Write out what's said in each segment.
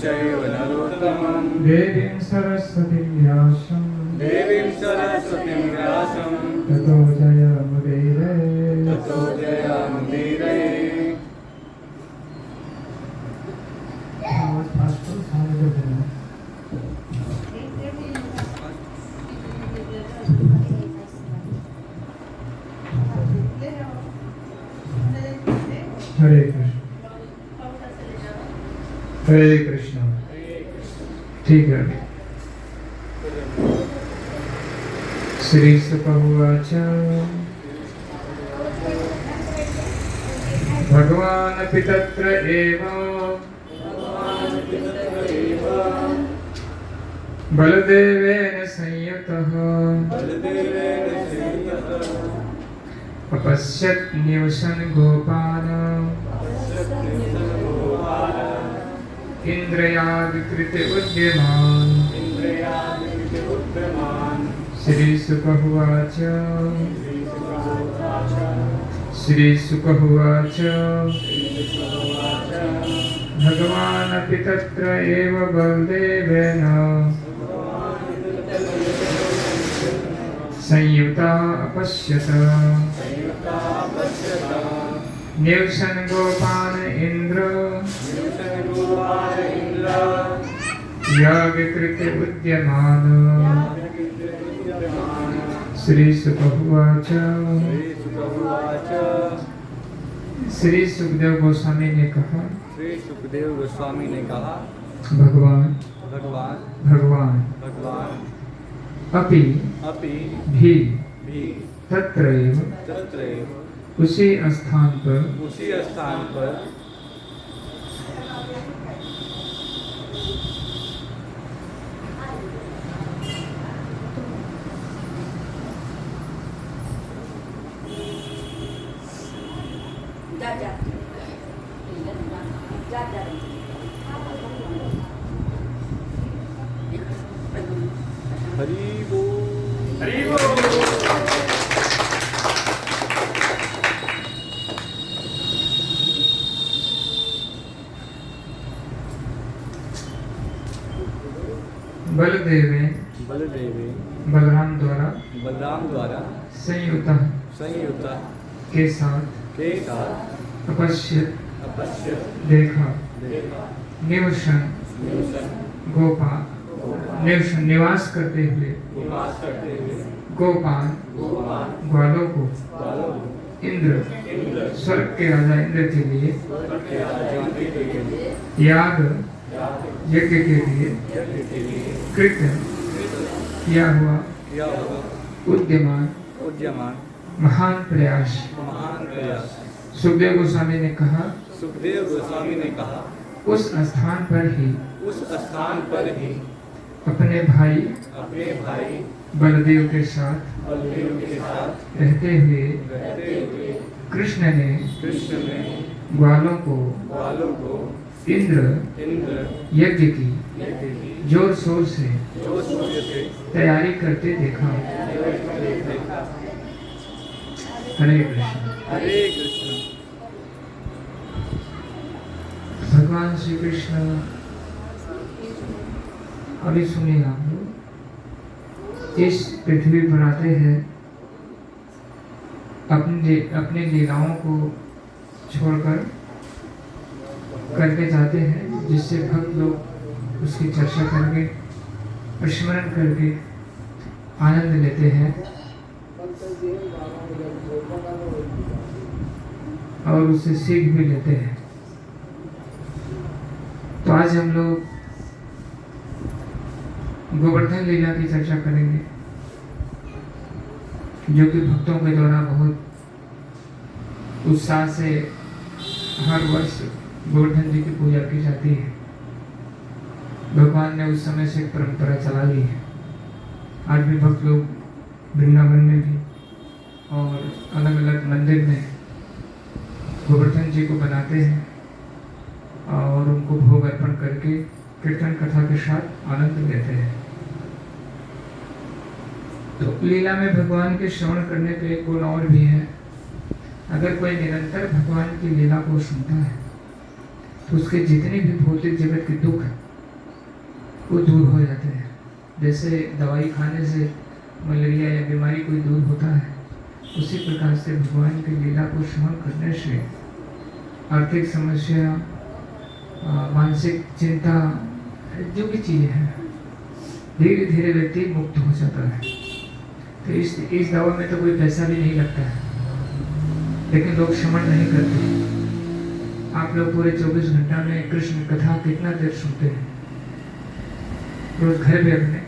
चैव नरोत्तमं देवीं सरस्वतीं व्यासं ततो जयमुदीरये। हरे कृष्ण हरे कृष्ण। ठीक है। श्री शुक उवाच भगवानपि तत्र एव बलदेवेन संयुतः अपश्यत् निवसन् गोपान् इन्द्रियादिकृते उद्यमान्। श्री शुक उवाच श्री शुक उवाच भगवानपि तत्र एव बलदेवेन संयुतः अपश्यत निवसन् गोपान् इन्द्र यागकृते उद्यमान्। श्री शुक उवाच श्री सुखदेव गोस्वामी ने कहा भगवान अपि भी तत्रैव उसी स्थान पर बलदेवे बलराम द्वारा संयुत के साथ अपश्यत देखा निवसन निवास करते हुए गोपाल ग्वालों को इंद्र स्वर्ग के राजा इंद्र के लिए याग यज्ञ के लिए कृत किया हुआ उद्यमान महान प्रयास। सुखदेव गोस्वामी ने कहा उस स्थान पर ही अपने भाई बलदेव के साथ रहते हुए कृष्ण ने ग्वालों को इंद्र यज्ञ की जोर शोर से तैयारी करते देखा। हरे कृष्ण। भगवान श्री कृष्ण अभी सुनिए आप लोग इस पृथ्वी पर आते हैं अपने लीलाओं को छोड़कर करके जाते हैं जिससे भक्त लोग उसकी चर्चा करके स्मरण करके आनंद लेते हैं और उससे सीख भी लेते हैं। तो आज हम लोग गोवर्धन लीला की चर्चा करेंगे जो कि भक्तों के द्वारा बहुत उत्साह से हर वर्ष गोवर्धन जी की पूजा की जाती है। भगवान ने उस समय से एक परंपरा चला ली है। आज भी भक्त लोग वृंदावन में भी और अलग अलग मंदिर में गोवर्धन जी को बनाते हैं और उनको भोग अर्पण करके कीर्तन कथा के साथ आनंद लेते हैं। तो लीला में भगवान के श्रवण करने पे एक गुण और भी है। अगर कोई निरंतर भगवान की लीला को सुनता है तो उसके जितने भी भौतिक जगत के दुख वो दूर हो जाते हैं। जैसे दवाई खाने से मलेरिया या बीमारी कोई दूर होता है, उसी प्रकार से भगवान की लीला को श्रवण करने से आर्थिक समस्या, मानसिक चिंता, जो भी चीज़ें हैं, धीरे धीरे व्यक्ति मुक्त हो जाता है। तो इस दवा में तो कोई पैसा भी नहीं लगता है, लेकिन लोग श्रवण नहीं करते। आप लोग पूरे 24 घंटा में कृष्ण कथा कितना देर सुनते हैं? रोज घर पे अपने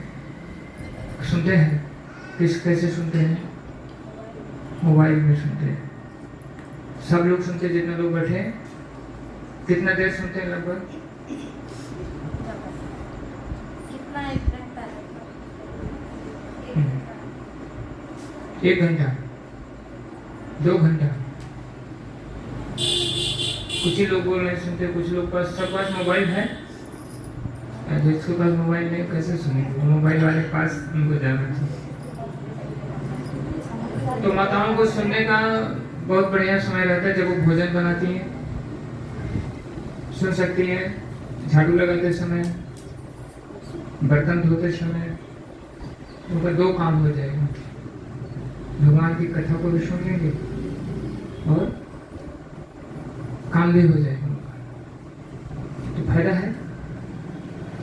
सुनते हैं। कैसे सुनते हैं? मोबाइल में सुनते हैं। सब लोग सुनते हैं, जितने लोग बैठे हैं। कितना देर सुनते हैं? लगभग कितना? 1 घंटा, 2 घंटा। कुछ ही लोग बोल रहे सुनते, कुछ लोग पास, सब पास मोबाइल है। जिसके पास मोबाइल नहीं कैसे सुनेंगे? मोबाइल वाले पास उनको जाना चाहिए। तो माताओं को सुनने का बहुत बढ़िया समय रहता है जब वो भोजन बनाती हैं, सुन सकती हैं। झाड़ू लगाते समय, बर्तन धोते समय, उनका 2 काम हो जाएगा। भगवान की कथा को भी सुन लेंगे और काम भी हो जाएगा उनका। तो फायदा है।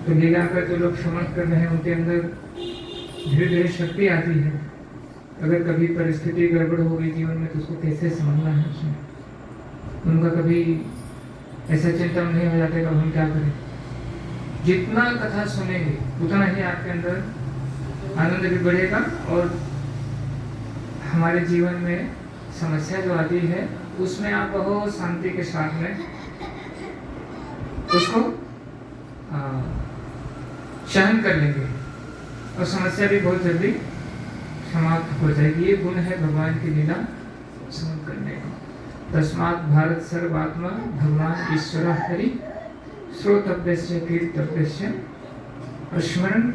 तो लीला का जो लोग श्रवण कर रहे हैं, उनके अंदर धीरे धीरे शक्ति आती है। अगर कभी परिस्थिति गड़बड़ हो गई जीवन में, तो उसको कैसे संभालना है, उसमें उनका कभी ऐसा चिंतन नहीं हो जाता कि हम क्या करें। जितना कथा सुनेंगे उतना ही आपके अंदर आनंद भी बढ़ेगा, और हमारे जीवन में समस्या जो आती है उसमें आप बहुत शांति के साथ में उसको सहन कर लेंगे, और समस्या भी बहुत जल्दी समाप्त हो जाएगी। ये गुण है भगवान की लीला श्रवण करने का। तस्मात् भारत सर्वात्मा भगवान ईश्वर हरि श्रोतव्यस्य कीर्तव्यस्य स्मरण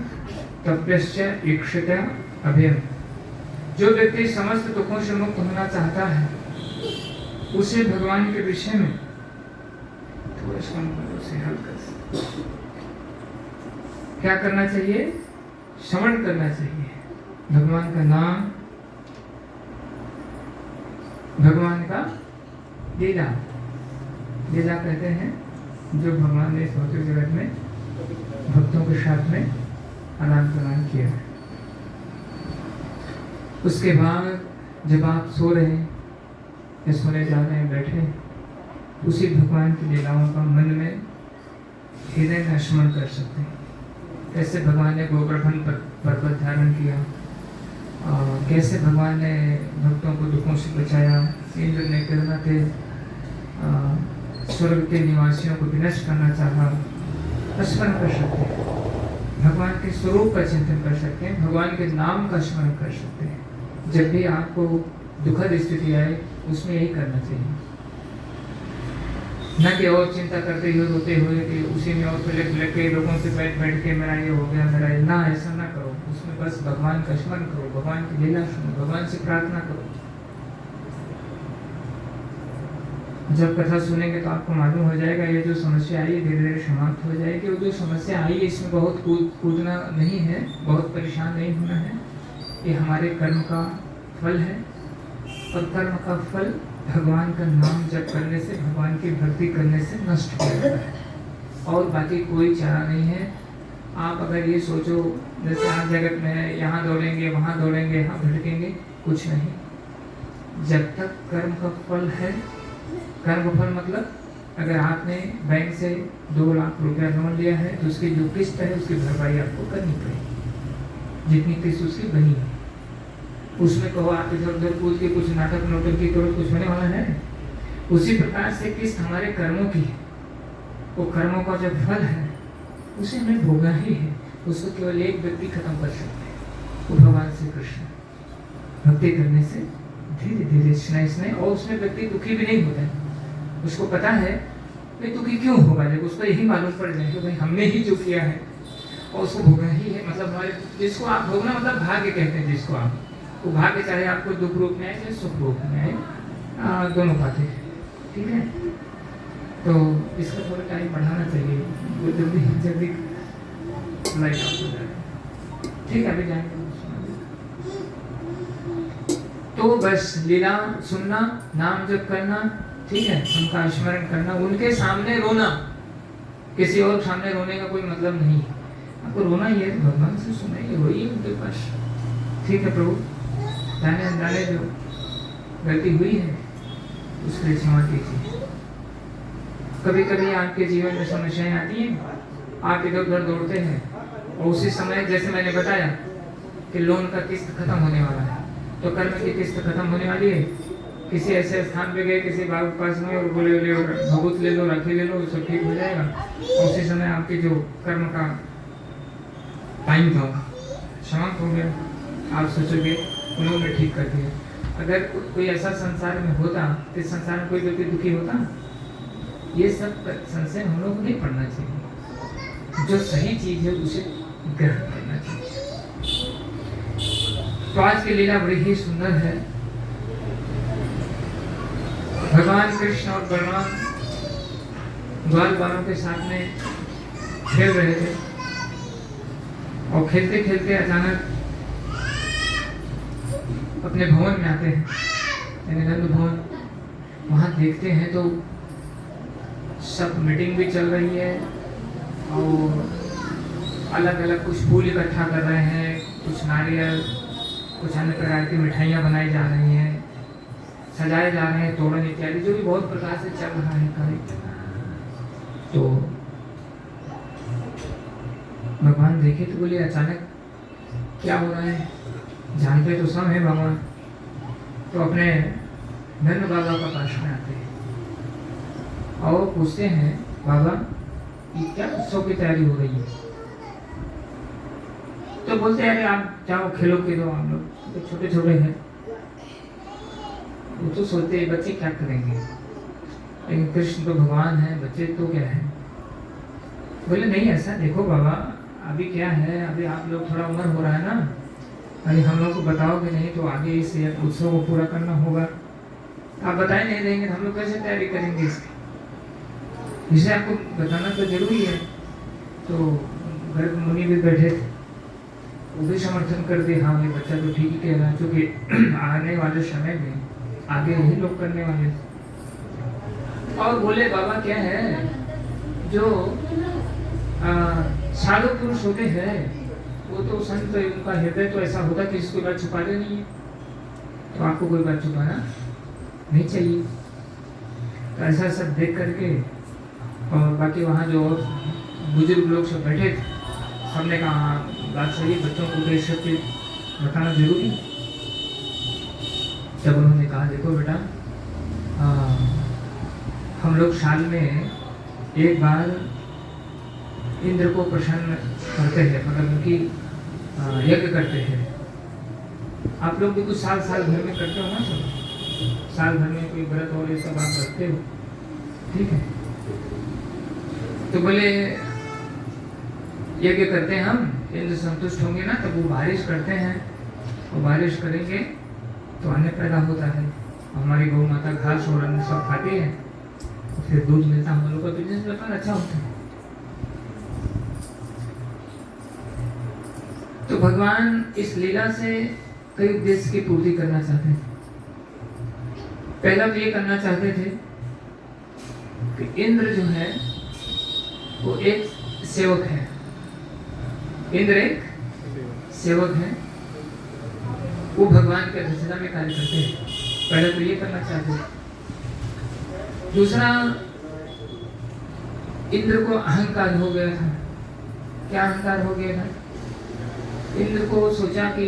तव्यस्य ईक्षिता अभयम। जो व्यक्ति समस्त दुखों से मुक्त होना चाहता है, उसे भगवान के विषय में थोड़ा से हल्का क्या करना चाहिए? श्रवण करना चाहिए। भगवान का नाम, भगवान का लीला। लीला कहते हैं जो भगवान ने इस भौतिक जगत में भक्तों के साथ में आदान प्रदान किया है। उसके बाद जब आप सो रहे हैं या सोने जा रहे हैं, बैठे, उसी भगवान की लीलाओं का मन में हृदय में स्मरण कर सकते हैं। कैसे भगवान ने गोवर्धन पर्वत धारण किया, कैसे भगवान ने भक्तों को दुखों से बचाया, इंद्र ने किरणा के स्वर्ग के निवासियों को विनष्ट करना चाहा, स्मरण कर सकते हैं। भगवान के स्वरूप का चिंतन कर सकते हैं, भगवान के नाम का स्मरण कर सकते हैं। जब भी आपको दुखद स्थिति आए, उसमें यही करना चाहिए, न कि और चिंता करते हुए, रोते हुए कि उसी में और पलट के लोगों से बैठ के मेरा ये हो गया, मेरा ये, ना, ऐसा ना करो। उसमें बस भगवान का स्मरण करो, भगवान की लीला सुनो, भगवान से प्रार्थना करो। जब कथा सुनेंगे तो आपको मालूम हो जाएगा ये जो समस्या आई धीरे धीरे समाप्त हो जाएगी। और जो समस्या आई इसमें बहुत कूदना नहीं है, बहुत परेशान नहीं होना है। ये हमारे कर्म का फल है, और कर्म का फल भगवान का नाम जप करने से, भगवान की भक्ति करने से नष्ट हो जाता है, और बाकी कोई चारा नहीं है। आप अगर ये सोचो जैसे आप जगत में है, यहाँ दौड़ेंगे, वहाँ दौड़ेंगे, यहाँ भटकेंगे, कुछ नहीं। जब तक कर्म का फल है, कर्म फल मतलब अगर आपने बैंक से 2 लाख रुपया लोन लिया है, तो उसकी जो किस्त है उसकी भरपाई आपको करनी पड़ेगी, जितनी किस्त उसकी बनी है। उसमें कहो आप इधर उधर कूद के कुछ नाटक नोटंकी करो, कुछ होने वाला है? उसी प्रकार से किस्त हमारे कर्मों की है, वो कर्मों का जो फल है उसे हमें भोगना ही है। उसको केवल एक व्यक्ति खत्म कर सकते हैं, वो भगवान श्री कृष्ण। भक्ति करने से धीरे धीरे स्नेह, और उसमें व्यक्ति दुखी भी नहीं होता है। उसको पता है कि दुखी क्यों होगा, जब उसको यही मालूम पड़ जाए कि भाई हमने ही जो किया है और उसको भोगना ही है। मतलब हमारे, जिसको आप भोगना मतलब भाग्य कहते हैं, जिसको आप, वो भाग्य चाहे आपको दुख रूप में आए चाहे सुख रूप में आए, दोनों बातें, ठीक है। तो इसका थोड़ा टाइम बढ़ाना चाहिए, वो जल्दी लाइट ऑफ हो जाएगा। ठीक है, अभी जाएंगे। तो बस लीला सुनना, नाम जप करना, ठीक है, उनका स्मरण करना, उनके सामने रोना, किसी और सामने रोने का कोई मतलब नहीं है। आपको रोना ही है तो भगवान से सुनाइए, रोइए उनके पास। ठीक है प्रभु, जाने अनजाने जो गलती हुई है उसके लिए क्षमा कीजिए। कभी कभी आपके जीवन में समस्याएं आती हैं, आप इधर उधर दौड़ते हैं और उसी समय जैसे मैंने बताया कि लोन का किस्त खत्म होने वाला है, तो कर्म की किस्त खत्म होने वाली है। किसी ऐसे स्थान पे गए किसी बाबू के पास में और बोले ले भभूत ले लो, राखी ले लो, सब ठीक हो जाएगा। और उसी समय आपके जो कर्म का टाइम था समाप्त हो गया। आप सोचोगे उन्होंने ठीक कर दिया। अगर कोई ऐसा संसार में होता, इस संसार में कोई व्यक्ति दुखी होता? ये सब संशय हम लोग को नहीं पढ़ना चाहिए। जो सही चीज है उसे ग्रहण करना चाहिए। तो आज की लीला बड़ी ही सुंदर है। भगवान कृष्ण और बलराम ग्वाल बालों के साथ में खेल रहे थे और खेलते खेलते अचानक अपने भवन में आते हैं, यानी नंद भवन। वहां देखते हैं तो सब मीटिंग भी चल रही है और अलग अलग कुछ फूल इकट्ठा कर रहे हैं, कुछ नारियल, कुछ अन्य प्रकार की मिठाइयाँ बनाई जा रही हैं, सजाए जा रहे हैं, तोरण इत्यादि, जो भी बहुत प्रकार से चल रहा है कार्य। तो भगवान देखे तो बोले अचानक क्या हो रहा है, जानते तो सब है भगवान। तो अपने नंद बाबा का पास में आते हैं और पूछते हैं, बाबा ये क्या उत्सव की तैयारी हो रही है? तो बोलते हैं, अरे आप जाओ खेलो खेलो, हम लोग तो छोटे छोटे हैं। वो तो सोचते हैं बच्चे क्या करेंगे, लेकिन कृष्ण तो भगवान है, बच्चे तो क्या है। बोले नहीं ऐसा देखो बाबा, अभी क्या है, अभी आप लोग थोड़ा उम्र हो रहा है ना, अरे हम लोग को बताओगे नहीं तो आगे इस उत्सव को पूरा करना होगा। आप बताए नहीं देंगे तो हम लोग कैसे तैयारी करेंगे इसकी, जिसे आपको बताना तो जरूरी है। तो गर्ग मुनि भी बैठे थे, वो भी समर्थन कर दिए, हाँ ये बच्चा तो ठीक ही कह रहा है, क्योंकि आने वाले समय में आगे यही लोग करने वाले। और बोले बाबा क्या है, जो साधु पुरुष होते हैं वो तो संत, उनका हृदय तो ऐसा होता है कि इसको बात छुपाते नहीं है, तो आपको कोई बात छुपाना नहीं चाहिए। तो ऐसा सब देख करके और बाकी वहाँ जो बुजुर्ग लोग सब बैठे थे, सबने कहा बात सही है, बच्चों को ये सब बताना जरूरी। जब उन्होंने कहा देखो बेटा, हम लोग साल में एक बार इंद्र को प्रसन्न करते हैं, मतलब उनकी यज्ञ करते हैं। आप लोग भी कुछ साल साल भर में करते हो ना, सब साल भर में कोई व्रत और ये सब आप रखते हो, ठीक है। तो बोले यज्ञ करते हैं हम, इंद्र संतुष्ट होंगे ना तब वो बारिश करते हैं, और बारिश करेंगे तो अन्न पैदा होता है, हमारी गौ माता घास और अन्न सब खाती है, फिर दूध मिलता है, हम लोग का बिजनेस व्यापार अच्छा होता है। तो भगवान इस लीला से कई उद्देश्य की पूर्ति करना चाहते हैं। पहला तो ये करना चाहते थे कि इंद्र जो है वो एक सेवक है, इंद्र एक सेवक है, वो भगवान के अध्यक्षता में कार्य करते हैं। पहले तो ये करना चाहते हैं। दूसरा, इंद्र को अहंकार हो गया था। क्या अहंकार हो गया था? इंद्र को सोचा कि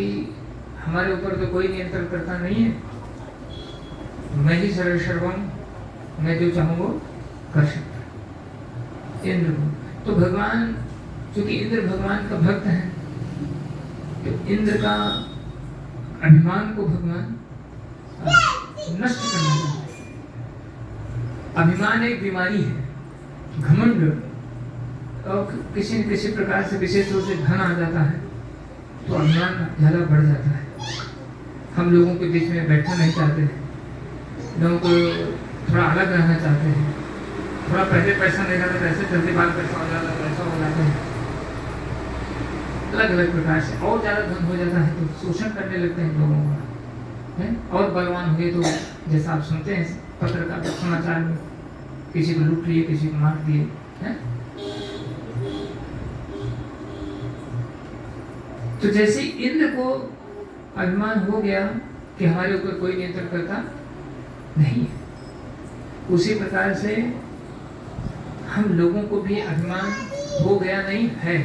हमारे ऊपर तो कोई नियंत्रण करता नहीं है, मैं ही सर्वम, मैं जो चाहूँ वो कर सकता। इंद्र को तो भगवान, क्योंकि इंद्र भगवान का भक्त है, तो इंद्र का अभिमान को भगवान नष्ट करना चाहते हैं। अभिमान एक बीमारी है, घमंड, और किसी न किसी प्रकार से विशेष रूप से धन आ जाता है तो अभिमान ज़्यादा बढ़ जाता है। हम लोगों के बीच में बैठना नहीं चाहते, लोगों को थोड़ा अलग रहना चाहते हैं, थोड़ा पहले पैसा नहीं रहता, ऐसे जल्दी बाद पैसा हो जाता है, पैसा हो जाता है। अलग अलग प्रकार से। और ज़्यादा धन हो जाता है तो शोषण करने लगते हैं लोगों का, है। और बलवान हुए तो जैसा आप सुनते हैं पत्रकार समाचार में, किसी को लूट लिए, किसी को मार दिए, है। तो जैसे इंद्र को अभिमान हो गया कि हमारे ऊपर कोई नियंत्रण करता नहीं, उसी प्रकार से हम लोगों को भी अभिमान हो गया नहीं है।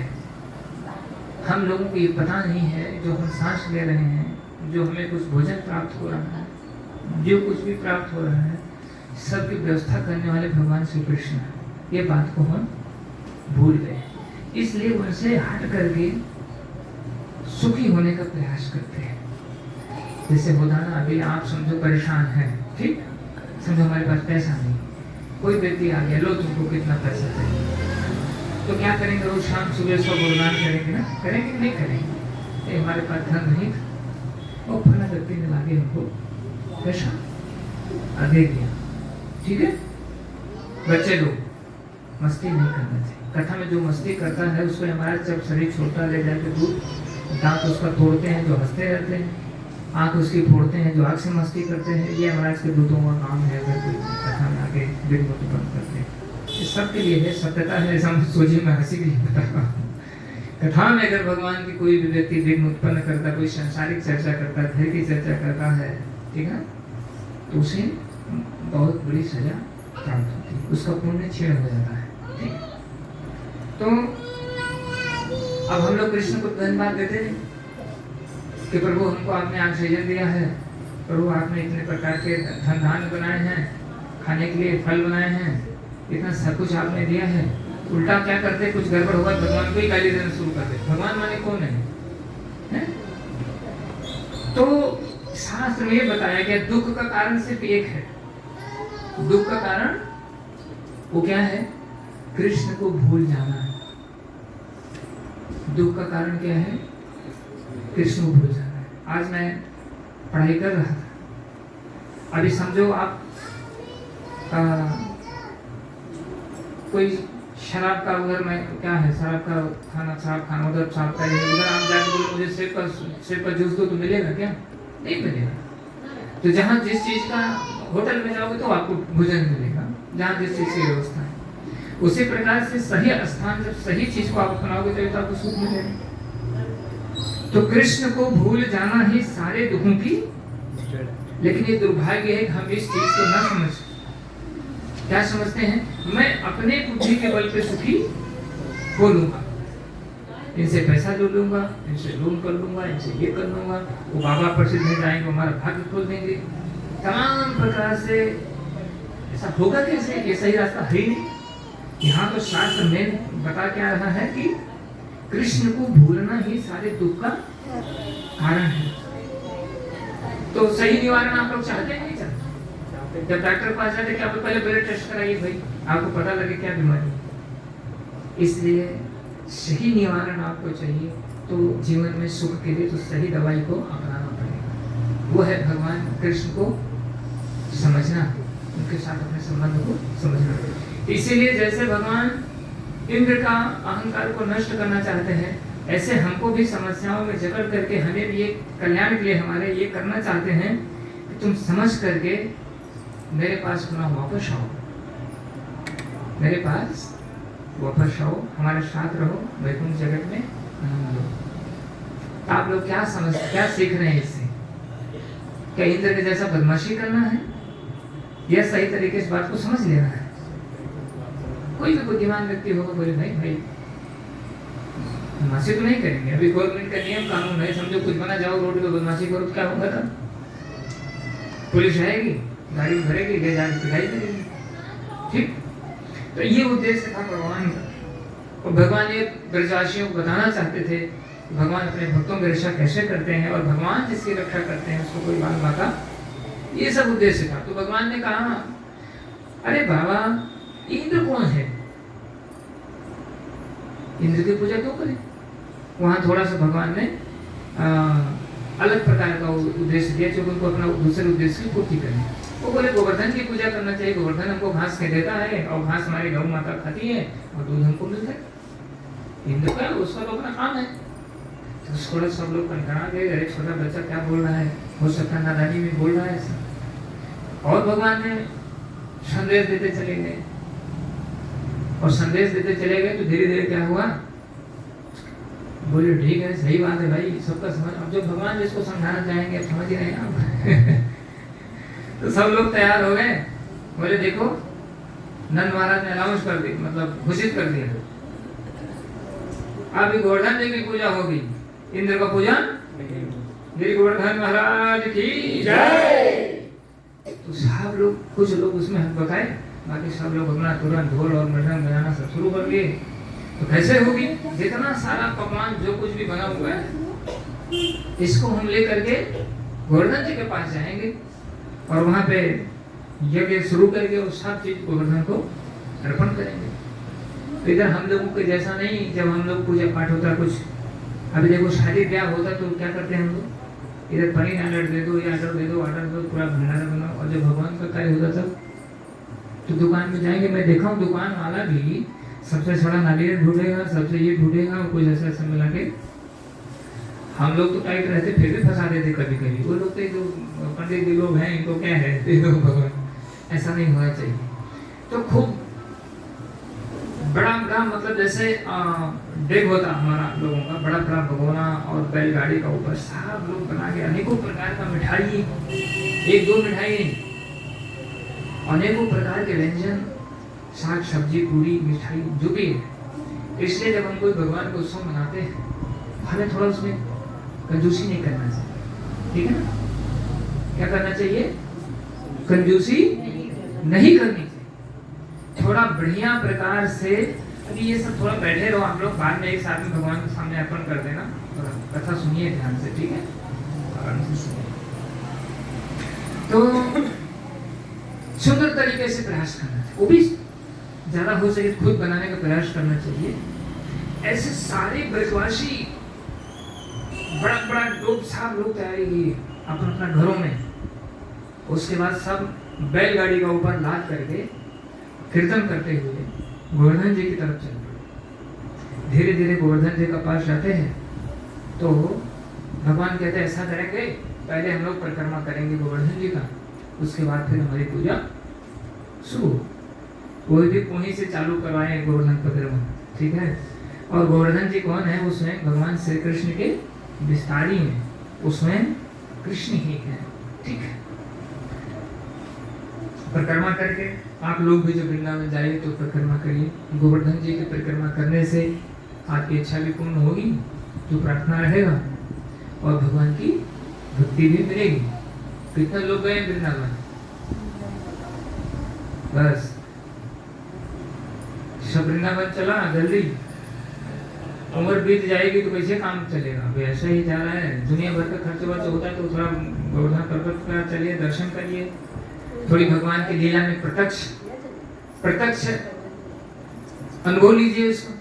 हम लोगों को ये पता नहीं है, जो हम सांस ले रहे हैं, जो हमें कुछ भोजन प्राप्त हो रहा है, जो कुछ भी प्राप्त हो रहा है, सबकी व्यवस्था करने वाले भगवान श्री कृष्ण है। ये बात को हम भूल गए, इसलिए उनसे हट करके सुखी होने का प्रयास करते हैं। जैसे होता ना, अभी आप समझो परेशान हैं, ठीक, समझो हमारे पास पैसा नहीं, कोई व्यक्ति आ गया, लो तुमको कितना पैसा चाहिए, तो क्या करेंगे? रोज शाम सुबह 100 गुणगान करेंगे ना? करेंगे नहीं करेंगे? हमारे पास धन नहीं था और फला व्यक्ति ने लागे हमको पैसा दे दिया, ठीक है। बच्चे लोग मस्ती नहीं करना चाहिए। कथा में जो मस्ती करता है उसको हमारा जब शरीर छोटा ले जाके दूध, दांत उसका तोड़ते हैं जो हंसते रहते हैं, आंख उसकी फोड़ते हैं जो आंख से मस्ती करते हैं। ये महाराज के दूतों का काम है। अगर कोई कथा में आके दिन को बंद करते हैं, इस सब के लिए है, सत्यता है, ऐसा मत सोचिए मैं हंसी के लिए बता रहा हूँ। कथा में अगर भगवान की कोई भी व्यक्ति विघ्न उत्पन्न करता, कोई सांसारिक चर्चा करता, धर्म की चर्चा करता है, ठीक है, तो उसे बहुत बड़ी सजा प्राप्त होती है, उसका पुण्य क्षीण हो जाता है, ठीक है। तो अब हम लोग कृष्ण को धन्यवाद देते हैं कि प्रभु हमको आपने ऑक्सीजन दिया है, प्रभु आपने इतने प्रकार के धन धान्य बनाए हैं, खाने के लिए फल बनाए हैं, इतना सब कुछ आपने दिया है। उल्टा क्या करते, कुछ गड़बड़ होगा भगवान को ही गाली देना शुरू कर दे। भगवान माने कौन है? तो शास्त्र में बताया गया दुख का कारण सिर्फ एक है। दुख का कारण वो क्या है? कृष्ण को भूल जाना है। दुख का कारण क्या है? कृष्ण को भूल जाना है। आज मैं पढ़ाई कर रहा था, अभी समझो आप कोई शराब का, उधर में क्या है, शराब का खाना उधर शराब का, उधर आप जाके बोलो मुझे सिर पर जूस दो, तो मिलेगा क्या? नहीं मिलेगा। तो जहाँ जिस चीज का होटल में जाओगे तो आपको भोजन मिलेगा, जहाँ जिस चीज की व्यवस्था है। उसी प्रकार से सही स्थान, जब सही चीज को आप अपनाओगे तो आपको सुख मिलेगा। तो कृष्ण को भूल जाना ही सारे दुखों की, लेकिन ये दुर्भाग्य है कि हम इस चीज को न समझ, क्या समझते हैं? मैं अपने बुद्धि के बल पे सुखी हो लूंगा, इनसे पैसा ले लूंगा, इनसे लोन कर लूंगा, इनसे ये कर लूंगा, वो बाबा प्रसिद्ध हो जाएंगे, हमारा भाग्य खोल देंगे, तमाम प्रकार से। ऐसा होगा कैसे? ये सही रास्ता है ही नहीं। यहाँ तो शास्त्र में बता क्या रहा है कि कृष्ण को भूलना ही सारे दुख का कारण है। तो सही निवारण आप लोग चाहते नहीं चाहते? जब डॉक्टर के पास जाते क्या पहले ब्लड टेस्ट कराइए भाई, आपको पता लगे क्या बीमारी है। इसलिए सही निवारण आपको चाहिए तो जीवन में सुख के लिए तो सही दवाई को अपनाना पड़ेगा। वो है भगवान कृष्ण को समझना, उनके साथ अपने संबंध को समझना। इसीलिए जैसे भगवान इंद्र का अहंकार को नष्ट करना चाहते हैं, ऐसे हमको भी समस्याओं में जकड़ करके हमें भी ये कल्याण के लिए हमारे ये करना चाहते हैं कि तुम समझ करके मेरे पास पुनः वापस आओ, मेरे पास वापस आओ, हमारे साथ रहो, वैकुंठ जगत में आनंद लो। तो आप लोग क्या समझ, क्या सीख रहे हैं इससे? क्या इंद्र के जैसा बदमाशी करना है या सही तरीके से बात को समझ लेना है? कोई भी बुद्धिमान व्यक्ति होगा बोले भाई बदमाशी तो नहीं करेंगे। अभी गवर्नमेंट का नियम कानून है, समझो कुछ बना जाओ रोड पे बदमाशी करो तो क्या होगा? था पुलिस आएगी, गाड़ी भरेगी, ले जाके पिटाई करेगी, ठीक। तो ये उद्देश्य था भगवान का। और भगवान ये ब्रजवासियों को बताना चाहते थे भगवान अपने भक्तों की रक्षा कैसे करते हैं और भगवान जिसकी रक्षा करते हैं उसको कोई बात बाता, ये सब उद्देश्य था। तो भगवान ने कहा अरे बाबा इंद्र कौन है, इंद्र की पूजा क्यों करें? वहां थोड़ा सा भगवान ने अलग प्रकार का उद्देश्य दिया जो उनको अपना दूसरे उद्देश्य की पूर्ति करनी। वो बोले गोवर्धन की पूजा करना चाहिए, गोवर्धन हमको घास के देता है और घास हमारी गौ माता खाती है और दूध हमको मिलता है। इंद्र का उसका तो अपना काम है, तो थोड़ा सब लोग कनकना गए, अरे छोटा बच्चा क्या बोल रहा है, हो सकता है नादानी में बोल रहा है ऐसा। और भगवान ने संदेश देते चले गए, और संदेश देते चले गए तो धीरे धीरे क्या हुआ, बोले ठीक है सही बात है भाई, सबका समझ, अब जो भगवान जिसको समझाना चाहेंगे अब समझ ही रहे हैं तो सब लोग तैयार हो गए, बोले देखो नंद महाराज ने अनाउंस कर दी, मतलब घोषित कर दिया, अभी गोवर्धन जी की पूजा होगी, इंद्र का पूजा श्री गोवर्धन महाराज की जय। तो सब लोग, कुछ लोग उसमें हक बकाए, बाकी सब लोग अपना तुरंत ढोल और मृदंग बजाना सब शुरू कर दिए। तो कैसे होगी, जितना सारा पकवान जो कुछ भी बना हुआ है इसको हम ले करके गोवर्धन जी के पास जाएंगे और वहां पे यज्ञ शुरू करके उस सब चीज गोवर्धन को अर्पण करेंगे। तो इधर हम लोगों के जैसा नहीं, जब हम लोग पूजा पाठ होता कुछ, अभी देखो शादी ब्याह होता तो क्या करते हैं हम लोग, इधर पनीर ऑर्डर दे दो, या ऑर्डर दो, पूरा भंडारा बनाओ। और जब भगवान का कार्य होता था तो दुकान में जाएंगे, मैं देखा हूँ दुकान वाला भी सबसे थोड़ा नारियल ढूंढेगा, सबसे ये ढूंढेगा, कुछ ऐसा ऐसा मिला के। हम लोग तो टाइट रहते फिर भी फंसा देते कभी कभी, वो लोग तो पंडित जी लोग हैं, इनको क्या है, भगवान ऐसा नहीं होना चाहिए। तो खूब बड़ा बड़ा, मतलब जैसे डेग होता हमारा लोगों का, बड़ा बड़ा भगोना और बैलगाड़ी का ऊपर सब लोग बना के अनेकों प्रकार का मिठाई, एक दो मिठाई नहीं, अनेकों प्रकार के व्यंजन, साग सब्जी पूरी मिठाई जो भी है। इसलिए जब हम कोई भगवान को उत्सव मनाते हैं हमें थोड़ा उसमें कंजूसी नहीं करना चाहिए, ठीक है ना। क्या करना चाहिए, कंजूसी नहीं करनी चाहिए, थोड़ा बढ़िया प्रकार से। अभी ये सब थोड़ा बैठे रहो आप लोग, बाद में एक साथ में भगवान के सामने अर्पण कर देना, और कथा सुनिए ध्यान से, ठीक है, आराम से सुनिए। तो सुंदर तरीके से प्रयास करना चाहिए, वो भी ज्यादा हो सके खुद बनाने का प्रयास करना चाहिए। ऐसे सारे ब्रजवासी बड़ा बड़ा लोग, सब लोग तैयारी की अपना अपना घरों में, उसके बाद सब बैलगाड़ी का ऊपर लाद करके कीर्तन करते हुए गोवर्धन जी की तरफ चल पड़े। धीरे धीरे गोवर्धन जी का पास जाते हैं तो भगवान कहते हैं ऐसा करेंगे, पहले हम लोग परिक्रमा करेंगे गोवर्धन जी का, उसके बाद फिर हमारी पूजा शुरू। कोई भी पुण्य से चालू करवाए गोवर्धन परिक्रमा, ठीक है। और गोवर्धन जी कौन है, वो स्वयं भगवान श्री कृष्ण के विस्तारी हैं, वो स्वयं कृष्ण ही है, ठीक है। परिक्रमा करके आप लोग भी जब वृंदावन जाए तो परिक्रमा करिए। गोवर्धन जी की परिक्रमा करने से आपकी इच्छा भी पूर्ण होगी, जो प्रार्थना रहेगा, और भगवान की भक्ति भी मिलेगी। कितने लोग गए वृंदावन, बस सब वृंदावन चला जल्दी, उम्र बीत जाएगी तो कैसे काम चलेगा। अभी ऐसा ही जा रहा है, दुनिया भर का खर्च वर्च होता है, तो थोड़ा गोवर्धन पर्वत का चलिए, दर्शन करिए, थोड़ी भगवान की लीला में प्रत्यक्ष अनुभव लीजिए, उसको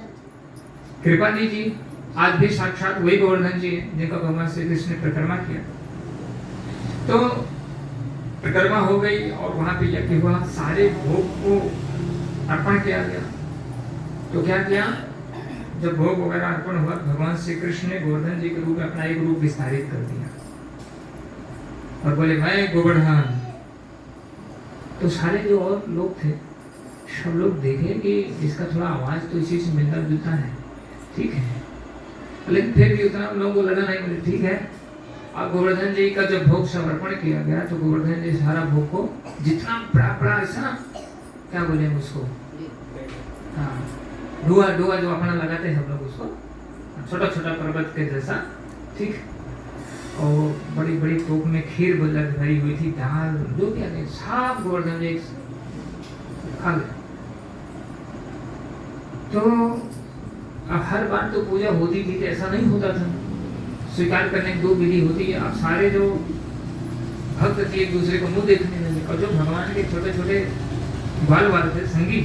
कृपा लीजिए। आज भी साक्षात वही गोवर्धन जी है जिनका भगवान श्री कृष्ण ने परिक्रमा किया। तो परिक्रमा हो गई और वहां पे यज्ञ हुआ, सारे भोग को अर्पण किया गया। तो क्या किया, जब भोग वगैरह अर्पण हुआ, भगवान श्री कृष्ण ने गोवर्धन जी के रूप में अपना एक रूप विस्तारित कर दिया और बोले मैं गोवर्धन। तो सारे जो और लोग थे सब लोग देखे कि इसका थोड़ा आवाज तो इसी से मिलता जुलता है, ठीक है, लेकिन फिर भी उतना लोगों को लगा नहीं, बोले ठीक है। अब गोवर्धन जी का जब भोग समर्पण किया गया तो गोवर्धन जी सारा भोग को, जितना बड़ा बड़ा ऐसा क्या बोले उसको, हाँ डुआ जो अपना लगाते हैं हम लोग उसको, छोटा छोटा पर्वत के जैसा, ठीक, और बड़ी बड़ी टोक में खीर भरी हुई थी, दाल जो क्या नहीं, सब गोवर्धन जी खा गए। तो अब हर बार तो पूजा होती थी, ऐसा नहीं होता था, स्वीकार करने की दो विधि होती है। अब सारे जो भक्त थे एक दूसरे को मुंह देखने लगे, और जो भगवान के छोटे छोटे बाल वाले थे संगी,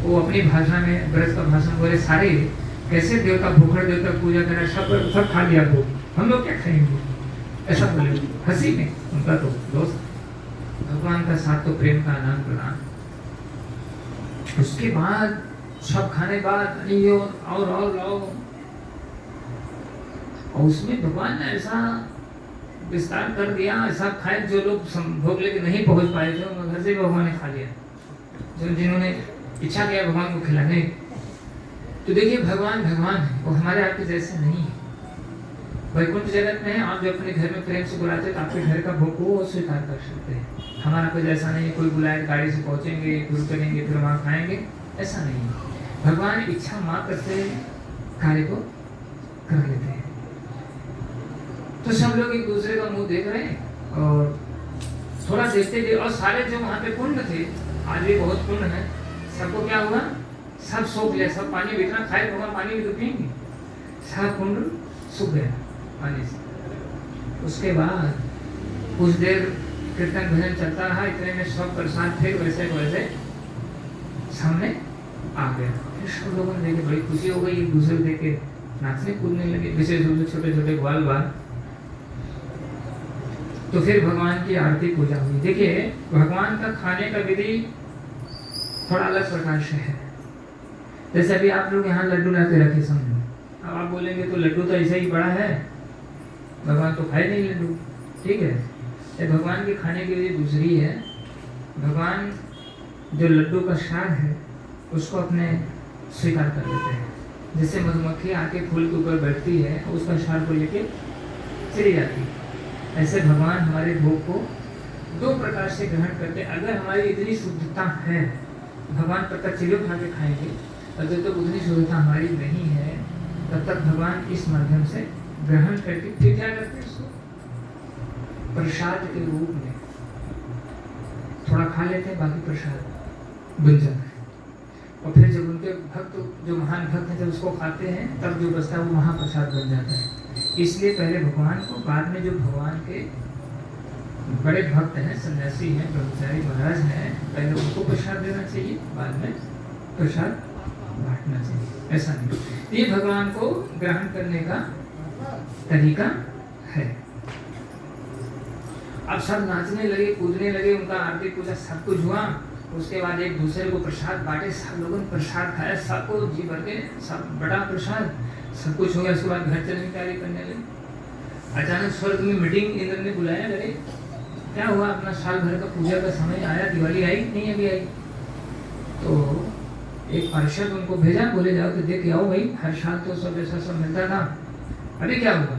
वो अपनी भाषा में ब्रज का भाषण बोले, सारे कैसे देवता भूखड़ देवता पूजा करें, सब खा लिया वो, हम लोग क्या खाएंगे, ऐसा बोले हंसी में। उनका तो दोस्त भगवान का साथ तो प्रेम का आदान प्रदान। उसके बाद सब खाने बाद और लाओ, और उसमें भगवान ने ऐसा विस्तार कर दिया, ऐसा खाए जो लोग भोग लेके नहीं पहुंच पाए थे उन्होंने घर से भगवान ने खा लिया, जो जिन्होंने इच्छा किया भगवान को खिलाने। तो देखिए भगवान भगवान है, वो हमारे आपके जैसे नहीं है। वैकुंठ जगत में आप जब अपने घर में प्रेम से बुलाते हैं तो आपके घर का भोग को स्वीकार कर सकते हैं। हमारा कोई ऐसा नहीं है कोई बुलाए गाड़ी से पहुंचेंगे गुरु करेंगे फिर वहाँ खाएंगे, ऐसा नहीं है। भगवान इच्छा मात्र से कार्य को कर लेते हैं। तो सब लोग एक दूसरे का मुंह देख रहे हैं और थोड़ा देखते थे, और सारे जो वहाँ पे कुंड थे, आज भी बहुत कुंड है, सबको क्या हुआ, सब सूख गया, सब पानी भी इतना खाए भगवान पानी भी तो पिएंगे, सब कुंड सूख गया पानी से। उसके बाद कुछ देर कीर्तन भजन चलता रहा, इतने में सब प्रसाद फिर वैसे वैसे सामने आ गया। फिर सब लोगों ने देखे, बड़ी खुशी हो गई, एक दूसरे को देखे नाचने कूदने लगे, विशेष रूप से छोटे छोटे ग्वाल बाल। तो फिर भगवान की आरती पूजा हुई। देखिए भगवान का खाने का विधि थोड़ा अलग प्रकार से है। जैसे अभी आप लोग यहाँ लड्डू ला के रखे समझो, अब आप बोलेंगे तो लड्डू तो ऐसा ही बड़ा है, भगवान तो खाए नहीं लड्डू, ठीक है। ये भगवान के खाने की विधि दूसरी है। भगवान जो लड्डू का स्वाद है उसको अपने स्वीकार कर लेते हैं। जैसे मधुमक्खी आके फूल के ऊपर बैठती है उसका स्वाद को लेके चली जाती है, ऐसे भगवान हमारे भोग को दो प्रकार से ग्रहण करते हैं। अगर हमारी इतनी शुद्धता है, भगवान तब तक चिड़ियों खा के खाएंगे, अगर तो उतनी शुद्धता हमारी नहीं है तब तक भगवान इस माध्यम से ग्रहण करके फिर क्या करते हैं, उसको प्रसाद के रूप में थोड़ा खा लेते हैं, बाकी प्रसाद बन जाता है। और फिर जब उनके भक्त जो महान भक्त हैं जब उसको खाते हैं तब जो बचता है वो महाप्रसाद बन जाता है। इसलिए पहले भगवान को, बाद में जो भगवान के बड़े भक्त हैं, सन्यासी हैं, ब्रह्मचारी महाराज हैं, पहले उनको प्रसाद देना चाहिए, बाद में प्रसाद बांटना चाहिए, ऐसा नहीं। ये भगवान को ग्रहण करने का तरीका है। अब सब नाचने लगे कूदने लगे, उनका आरती पूजा सब कुछ हुआ। उसके बाद एक दूसरे को प्रसाद बांटे, सब लोगों ने प्रसाद खाया, सबको जी भर के सब बड़ा प्रसाद, सब कुछ हो गया। उसके बाद घर चलने की तैयारी करने लगे। अचानक स्वर्ग में मीटिंग इंद्र ने बुलाया, अरे क्या हुआ, अपना साल भर का पूजा का समय आया, दिवाली आई नहीं अभी आई। तो एक पार्षद उनको भेजा, बोले जाओ तो देख आओ भाई, हर साल तो सब ऐसा सब मिलता था, अभी क्या हुआ।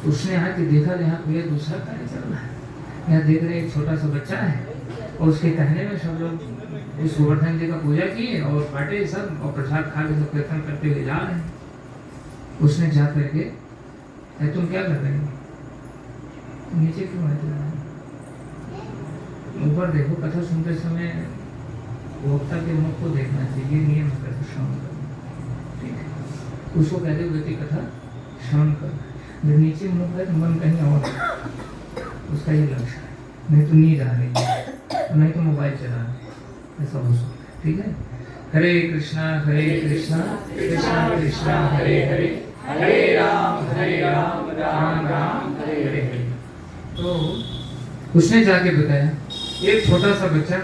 उसने आके देखा यहाँ कोई दूसरा कार्य चल रहा है। यहाँ देख रहे एक छोटा सा बच्चा है और उसके कहने में सब लोग उस गोवर्धन जी का पूजा किए और बांटे सब, और प्रसाद खा के सब कीर्तन करते हुए जा रहे हैं। उसने जा करके तुम क्या कर रहे हो, नीचे क्यों आए, ऊपर देखो। कथा सुनते समय वक्ता के मुख को देखना चाहिए, नियम है कथा श्रवण करना, ठीक है। उसको कहते हुए कथा श्रवण करना, जब नीचे मुख है तो मन कहीं और, उसका ये लक्ष्य है। नहीं तो नींद आ रही है, नहीं तो मोबाइल चला रहे, ऐसा हो सकता, ठीक है। हरे कृष्णा कृष्णा कृष्णा हरे हरे, हरे राम राम राम हरे हरे। तो उसने जाके बताया एक छोटा सा बच्चा,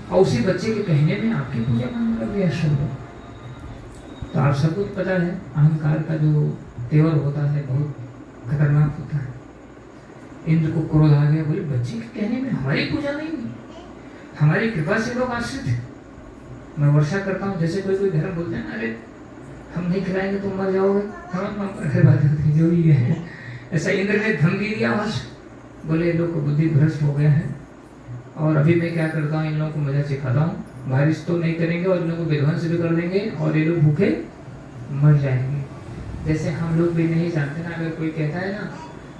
और उसी बच्चे के कहने में आपकी पूजा करने लग गया सब लोग। तो आप सबको पता है अहंकार का जो तेवर होता है बहुत खतरनाक होता है। इंद्र को क्रोध आ गया, बोले बच्चे के कहने में हमारी पूजा नहीं हुई, हमारी कृपा से लोग आश्रित है, मैं वर्षा करता हूँ। जैसे कोई धर्म बोलते हैं, अरे हम नहीं खिलाएंगे तुम मर जाओगे, बात जो भी है, ऐसा इंद्र ने धमकी दिया। बस बोले लोग को बुद्धि भ्रष्ट हो गया है, और अभी मैं क्या करता हूँ, इन लोगों को मजा सिखाता हूँ, बारिश तो नहीं करेंगे और इन लोगों को विध्वंस भी कर देंगे और ये लोग भूखे मर जाएंगे। जैसे हम लोग भी नहीं जानते ना, अगर कोई कहता है ना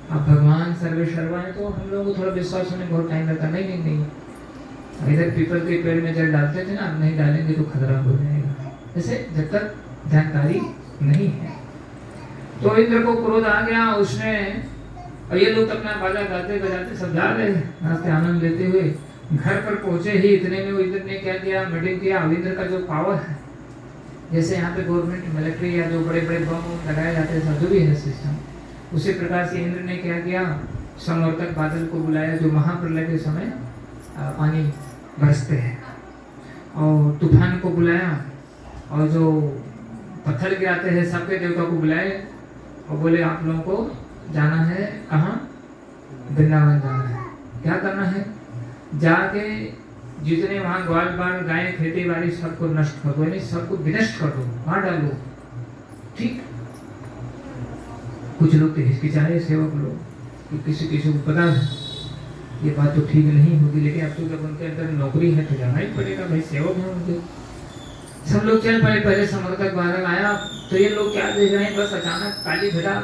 अब भगवान सर्वे सर्वा है, तो हम लोगों को थोड़ा विश्वास होने बहुत टाइम लगता, नहीं। इधर पीपल के पेड़ में जल डालते थे ना, अब नहीं डालेंगे तो खतरा हो जाएगा। जैसे जब तक जानकारी नहीं है। तो इंद्र को क्रोध आ गया, उसने, और ये लोग अपना बाजा गाते बजाते सब जा रहे नाचते आनंद लेते हुए। घर पर पहुंचे ही इतने में वो इंद्र ने क्या किया, मीटिंग किया। इंद्र का जो पावर है, जैसे यहाँ पे गवर्नमेंट मिलिट्री या जो बड़े बड़े बम लगाए जाते हैं, जो भी है सिस्टम, उसी प्रकार से इंद्र ने क्या किया, संवर्तक बादल को बुलाया, जो महाप्रलय के समय पानी बरसते हैं, और तूफान को बुलाया, और जो पत्थर गिराते हैं सबके देवता को बुलाए, और बोले आप लोगों को जाना है कहाँ, वृंदावन जाना है। क्या करना है, जाके जितने वहाँ ग्वाल बाल गाय खेती बाड़ी सबको नष्ट कर दो, यानी सबको विनष्ट कर दो, मार डालो। ठीक, कुछ लोग तो हिचकिचाए सेवक लोग कि किसी किसी को पता है ये बात तो ठीक नहीं होगी, लेकिन अब तो जब उनके अंदर नौकरी है तो जाना ही पड़ेगा, भाई सेवक है उनके। सब लोग चल पड़े। पहले समर्थक बालक आया तो ये लोग क्या देख रहे हैं, बस अचानक काली घटा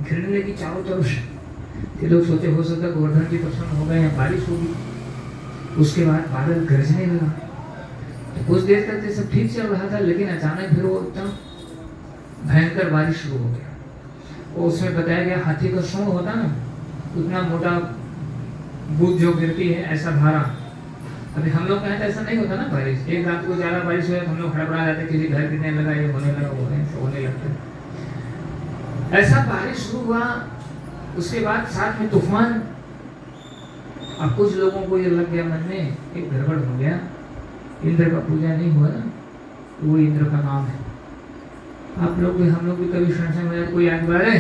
घिरने लगी चारों तरफ। ये लोग सोचे हो सकता है गोवर्धन जी प्रसन्न हो गए, बारिश होगी। उसके बाद बादल गरजने लगा। तो कुछ देर तक तो सब ठीक चल रहा था, लेकिन अचानक फिर वो एकदम भयंकर बारिश शुरू हो गया। वो उसमें बताया गया हाथी का सूंड होता ना, उतना मोटा बूंद जो गिरती है ऐसा धारा। अभी हम लोग कहते ऐसा नहीं होता ना बारिश, एक रात को ज्यादा बारिश हुई तो हम लोग हड़बड़ा जाते, किसी घर गिरने लगा, ये होने लगा, वो होने लगता। ऐसा बारिश शुरू हुआ। उसके बाद साथ में तूफान। अब कुछ लोगों को ये लग गया मन में एक गड़बड़ हो गया, इंद्र का पूजा नहीं हुआ ना, वो इंद्र का नाम है। आप लोग भी हम लोग भी कभी संशय में कोई याद बारे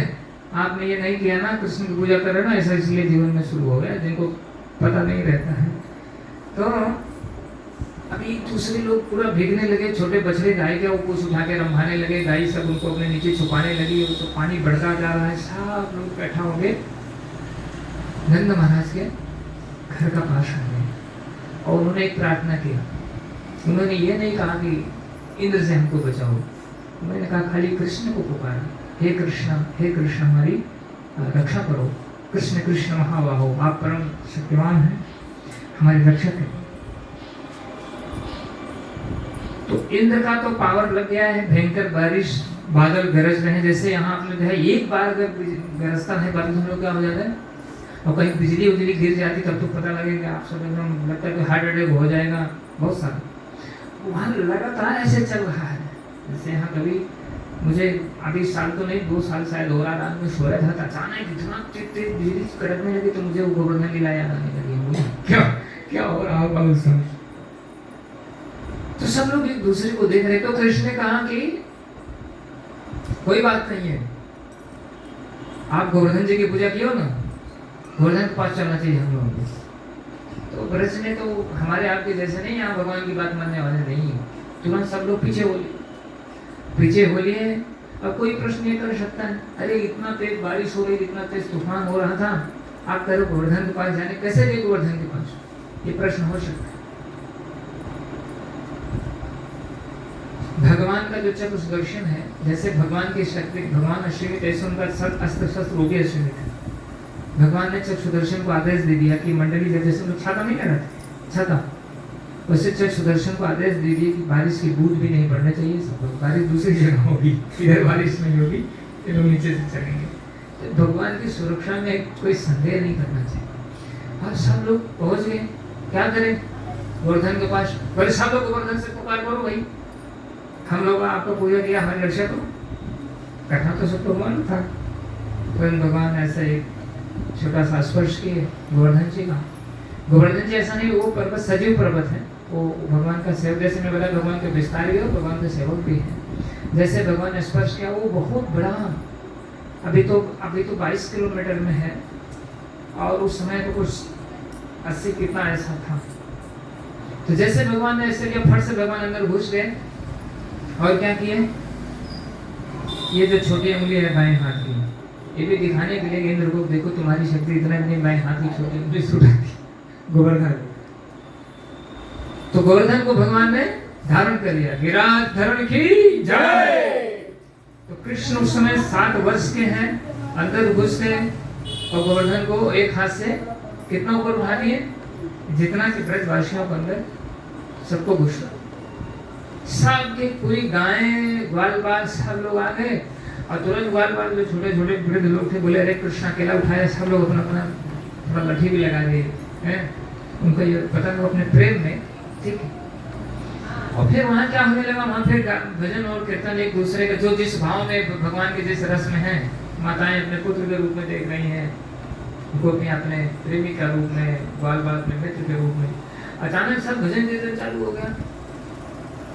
आपने ये नहीं किया ना, कृष्ण की पूजा कर रहे ना, ऐसा इसलिए जीवन में शुरू हो गया, जिनको पता नहीं रहता है। तो अभी दूसरे लोग पूरा भीगने लगे, छोटे बछड़े गाय के वो कुछ उठा के रंभाने लगे, गाय सब उनको अपने नीचे छुपाने लगी, तो पानी बढ़ता जा रहा है। सब लोग बैठा हो गए नंद महाराज के घर का पास आ गए और उन्होंने एक प्रार्थना किया। उन्होंने ये नहीं कहा कि इंद्र से हमको बचाओ, उन्होंने कहा खाली कृष्ण को पुकारा, हे कृष्ण हमारी रक्षा करो। कृष्ण कृष्ण महाबाहो, आप परम शक्तिमान हैं, हमारी रक्षा करें। तो इंद्र का तो पावर लग गया है, भयंकर बारिश, बादल गरज रहे हैं। जैसे यहाँ आपने देखा एक बार अगर गरजता है बादल हम लोग क्या हो जाता है, और कहीं बिजली उजली गिर जाती तब तो पता लगेगा, आप सब एकदम लगता है कि हार्ट अटैक हो जाएगा। बहुत सारा वहाँ लगातार ऐसे चल रहा है। जैसे यहाँ कभी मुझे अभी साल तो नहीं 2 साल शायद हो रहा, रात में सोया था, अचानक इतना तेज बिजली कड़कने लगी तो मुझे वो गोवर्धन लीला याद आने लगी। क्या हो रहा होगा उस समय। तो सब लोग एक दूसरे को देख रहे। तो कृष्ण ने कहा कि कोई बात नहीं है, आप गोवर्धन जी की पूजा किया ना, गोवर्धन के पास चलना चाहिए हम लोगों को। तो ब्रज ने तो हमारे आपके जैसे नहीं, यहाँ भगवान की बात मानने वाले नहीं, तुरंत सब लोग पीछे हो लिए। अब कोई प्रश्न ये कर सकता है, अरे इतना तेज बारिश हो रही, इतना तेज तूफान हो रहा था, आप कह रहे गोवर्धन के पास जाने, कैसे गए गोवर्धन के पास, ये प्रश्न हो सकता है। भगवान का जो चक्र सुदर्शन है, जैसे भगवान की शक्ति, भगवान अश्विनी ऐसे उनका अस्त्र शस्त्र वो भी अश्विनी है। भगवान ने चक्र सुदर्शन को आदेश दे दिया कि मंडली जैसे लोग छाता नहीं लगाते, छाता, वैसे चक्र सुदर्शन को आदेश दे दिया कि बारिश की बूंद भी नहीं पड़नी चाहिए, सब लोग बारिश दूसरी जगह होगी, इधर बारिश नहीं होगी, ये लोग नीचे से चलेंगे। तो भगवान की सुरक्षा में कोई संदेह नहीं करना चाहिए। और सब लोग पहुंच गए, क्या करें गोवर्धन के पास, बोले सब लोग गोवर्धन से पुकार करो भाई, हम लोग आपका पूजा किया, हमारी रक्षा करो। कथा तो सबको मालूम था, भगवान ऐसा एक छोटा सा स्पर्श किए गोवर्धन जी का। गोवर्धन जी ऐसा नहीं, वो पर्वत सजीव पर्वत है, वो भगवान का सेवक, जैसे मैं बताया भगवान के विस्तार भी हो, भगवान के सेवक भी है। जैसे भगवान ने स्पर्श किया, वो बहुत बड़ा, अभी तो 22 किलोमीटर में है, और उस समय तो कुछ 80 कितना ऐसा था। तो जैसे भगवान ने ऐसे किया, फट से भगवान अंदर घुस गए और क्या किए, ये जो छोटी उंगली है बाएं हाथ की, ये भी दिखाने के लिए इंद्र को, देखो तुम्हारी शक्ति इतना नहीं, बाएं हाथ की छोटी उंगली छूटी गोवर्धन। तो गोवर्धन को भगवान ने धारण कर लिया, गिरिराज धरण की जय। तो कृष्ण उस समय 7 वर्ष के हैं, अंदर घुस गए और गोवर्धन को एक हाथ से कितना ऊपर उठा लिए, जितना कि ब्रजवासियों के अंदर सबको घुसा, सबके पूरी गायें ग्वाल बाल सब लोग आ गए। और तुरंत ग्वाल बाल जो छोटे छोटे वृद्ध लोग थे बोले अरे कृष्ण अकेला उठाया, सब लोग अपना अपना थोड़ा लठी भी लगा दिए हैं, उनको ये पता नहीं अपने प्रेम में, ठीक है। और फिर वहाँ क्या होने लगा, वहाँ फिर भजन और कीर्तन एक दूसरे का, जो जिस भाव में भगवान के जिस रस में है, माताएं अपने पुत्र के रूप में देख रही हैं, गोपी अपने प्रेमी का रूप में, ग्वाल बाल अपने मित्र के रूप में। अचानक सब भजन कीर्तन चालू हो गया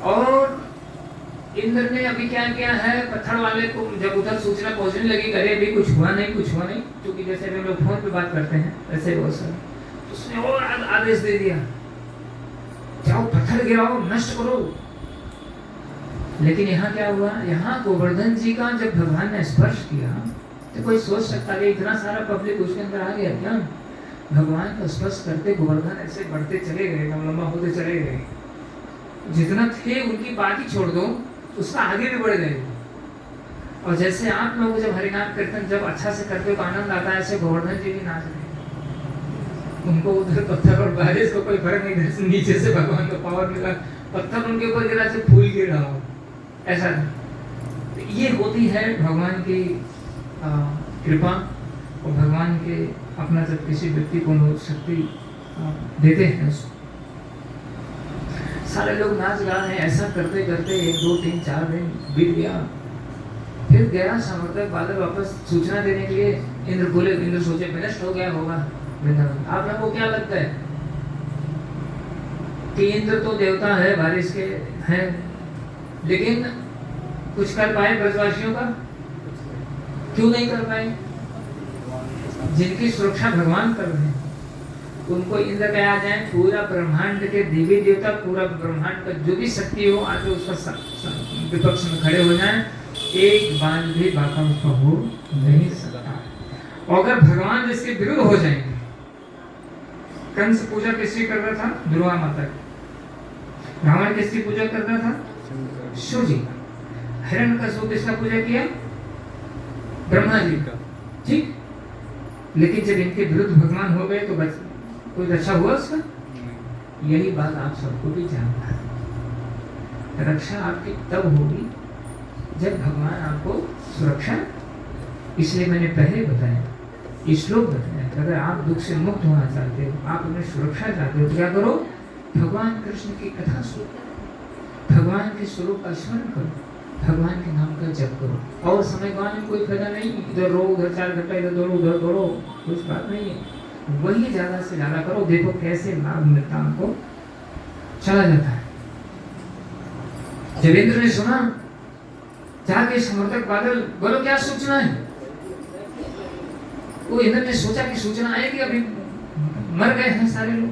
और इंद्र ने अभी क्या किया है, पत्थर वाले को जब उधर सूचना पहुंचने लगी, अरे अभी कुछ हुआ नहीं, क्योंकि जैसे हम लोग फोन पे बात करते हैं ऐसे ही बहुत सारा, तो उसने और आदेश दे दिया, जाओ पत्थर गिराओ, नष्ट करो। लेकिन यहाँ क्या हुआ, यहाँ गोवर्धन जी का जब भगवान ने स्पर्श किया तो कोई सोच सकता है इतना सारा पब्लिक उसके अंदर आ गया क्या? भगवान का स्पर्श करते गोवर्धन ऐसे बढ़ते चले गए, लंबा होते चले गए, जितना थे उनकी बात ही छोड़ दो, उसका आगे भी बढ़ गए। और जैसे आप लोग जब हरिनाम कीर्तन जब अच्छा से करते हो तो आनंद आता है, ऐसे गोवर्धन जी भी नाच रहे, उनको उधर पत्थर और बारिश को कोई फर्क नहीं, इधर नीचे से भगवान का पावर मिला, पत्थर उनके ऊपर गिरा से फूल गिर रहा हो, ऐसा तो ये होती है भगवान की कृपा। और भगवान के अपना जब किसी व्यक्ति को शक्ति देते हैं, सारे लोग नाच गा रहे हैं, ऐसा करते करते 1 2 3 4 दिन बीत गया। फिर गया समर्थक बादल वापस सूचना देने के लिए, इंद्र बोले, इंद्र सोचे विनष्ट हो गया होगा वृंदावन। आप लोगों को क्या लगता है कि इंद्र तो देवता है, बारिश के हैं, लेकिन कुछ कर पाए ब्रजवासियों का? क्यों नहीं कर पाए? जिनकी सुरक्षा भगवान कर रहे हैं उनको इंद्र कहा जाए, पूरा ब्रह्मांड के देवी देवता, पूरा ब्रह्मांड का जो भी शक्ति हो आके उसका विपक्ष में खड़े हो जाएं, एक बाल भी बाका उसका हो नहीं सकता। और अगर भगवान जिसके विरुद्ध हो जाएंगे, कंस पूजा किसकी कर रहा था? दुर्गा माता की। रावण किसकी पूजा कर रहा था? शिव जी। हिरण्यकशिपु किसका पूजा किया? ब्रह्मा जी का। ठीक, लेकिन जब इनके विरुद्ध भगवान हो गए तो कोई रक्षा हुआ उसका? यही बात आप सबको भी जानना है। रक्षा आपकी तब होगी जब भगवान आपको सुरक्षा, इसलिए मैंने पहले बताया, ये श्लोक बताया, अगर आप दुख से मुक्त होना चाहते हो, आप अपनी सुरक्षा चाहते हो, तो क्या करो? भगवान कृष्ण की कथा सुनो, भगवान के स्वरूप का स्मरण करो, भगवान के नाम का जप करो। और समय गवाने में कोई फायदा नहीं, इधर रो उधर 4 घंटा इधर दौड़ो उधर दौड़ो, कुछ बात नहीं है। वही ज्यादा से ज्यादा करो, देखो कैसे लाभ मिलता हमको चला जाता है। जब इंद्र ने सुना, जाके समर्थक बादल बोलो क्या सूचना है? वो इंद्र ने सोचा कि सूचना आएगी, अभी मर गए हैं सारे लोग,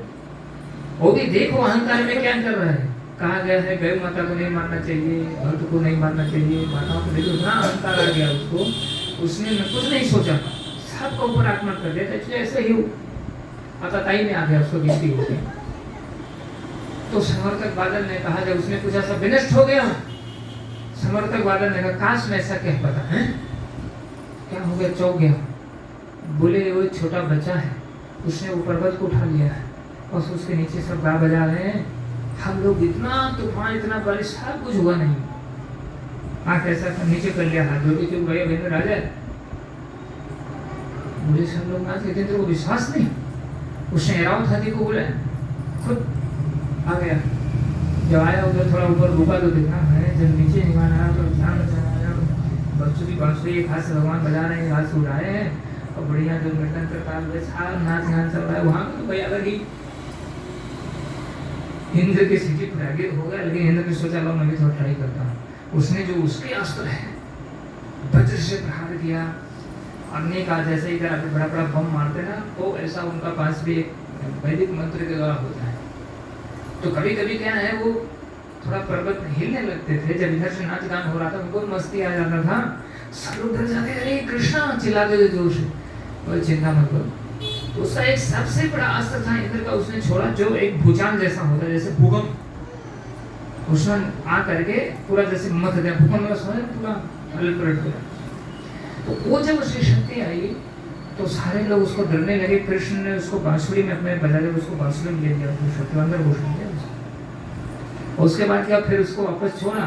वो भी देखो अहंकार में क्या कर रहा है। कहा गया है गौ माता को नहीं मारना चाहिए, भक्त को नहीं मारना चाहिए, माताओं को देखो इतना अहंकार आ गया उसको, उसने कुछ नहीं सोचा, सबको ऊपर आक्रमण कर दिया। इसलिए ऐसे ही अताताई में आ गया, उसको गिनती हो गई। तो समर्थक बादल ने कहा, जब उसने पूछा सब विनष्ट हो गया, समर्थक बादल ने कहा काश में ऐसा क्या पता है, क्या हो गया? चौंक गया। बोले वो छोटा बच्चा है, उसने वो पर्वत को उठा लिया है और उसके नीचे सब गा बजा रहे हैं, हम लोग इतना तूफान इतना बारिश सब कुछ हुआ नहीं। आंख ऐसा नीचे कर लिया, हाथ धो के चुप गए, बहन राजा बोले सब लोग नाच लेते थे, वो विश्वास नहीं। उसने एरावत हाथी को बोला, खुद आ गया। जब आया उधर थोड़ा ऊपर रुका तो देखा है, जब नीचे निकाल आया तो ध्यान बचाया, बच्चों की बांसुरी एक हाथ से भगवान बजा रहे हैं, हाथ से उड़ाए हैं और बढ़िया जो कीर्तन करता है नाच गान चल रहा है। वहां तो भाई अलग ही इंद्र की स्थिति प्रागित हो गया, लेकिन इंद्र ने सोचा लो मैं भी थोड़ा ट्राई करता हूँ। उसने जो उसके अस्त्र है वज्र से प्रहार किया, अग्नि का जैसे ही बड़ा बड़ा बम मारते ना, तो ऐसा उनका पास भी एक वैदिक मंत्र के द्वारा होता है। तो कभी कभी क्या है, वो थोड़ा पर्वत हिलने लगते थे, जब इधर से नाच गान हो रहा था उनको मस्ती आ जाता था, सब लोग डर जाते, अरे कृष्णा चिल्लाते थे जोर से, और चिंता मत करो। तो उसका एक सबसे बड़ा अस्त्र था इंद्र का, उसने छोड़ा, जो एक भूचाल जैसा होता है, जैसे भूकंप, उसने आ करके पूरा जैसे मत दिया, भूकंप पूरा पलट पलट गया। तो वो जब उसकी शक्ति आई तो सारे लोग उसको डरने लगे। कृष्ण ने उसको बांसुरी में अपने बजा के उसको बांसुरी में ले लिया, तो शक्ति अंदर घुस गया उसको। उसके बाद क्या, फिर उसको वापस छोड़ा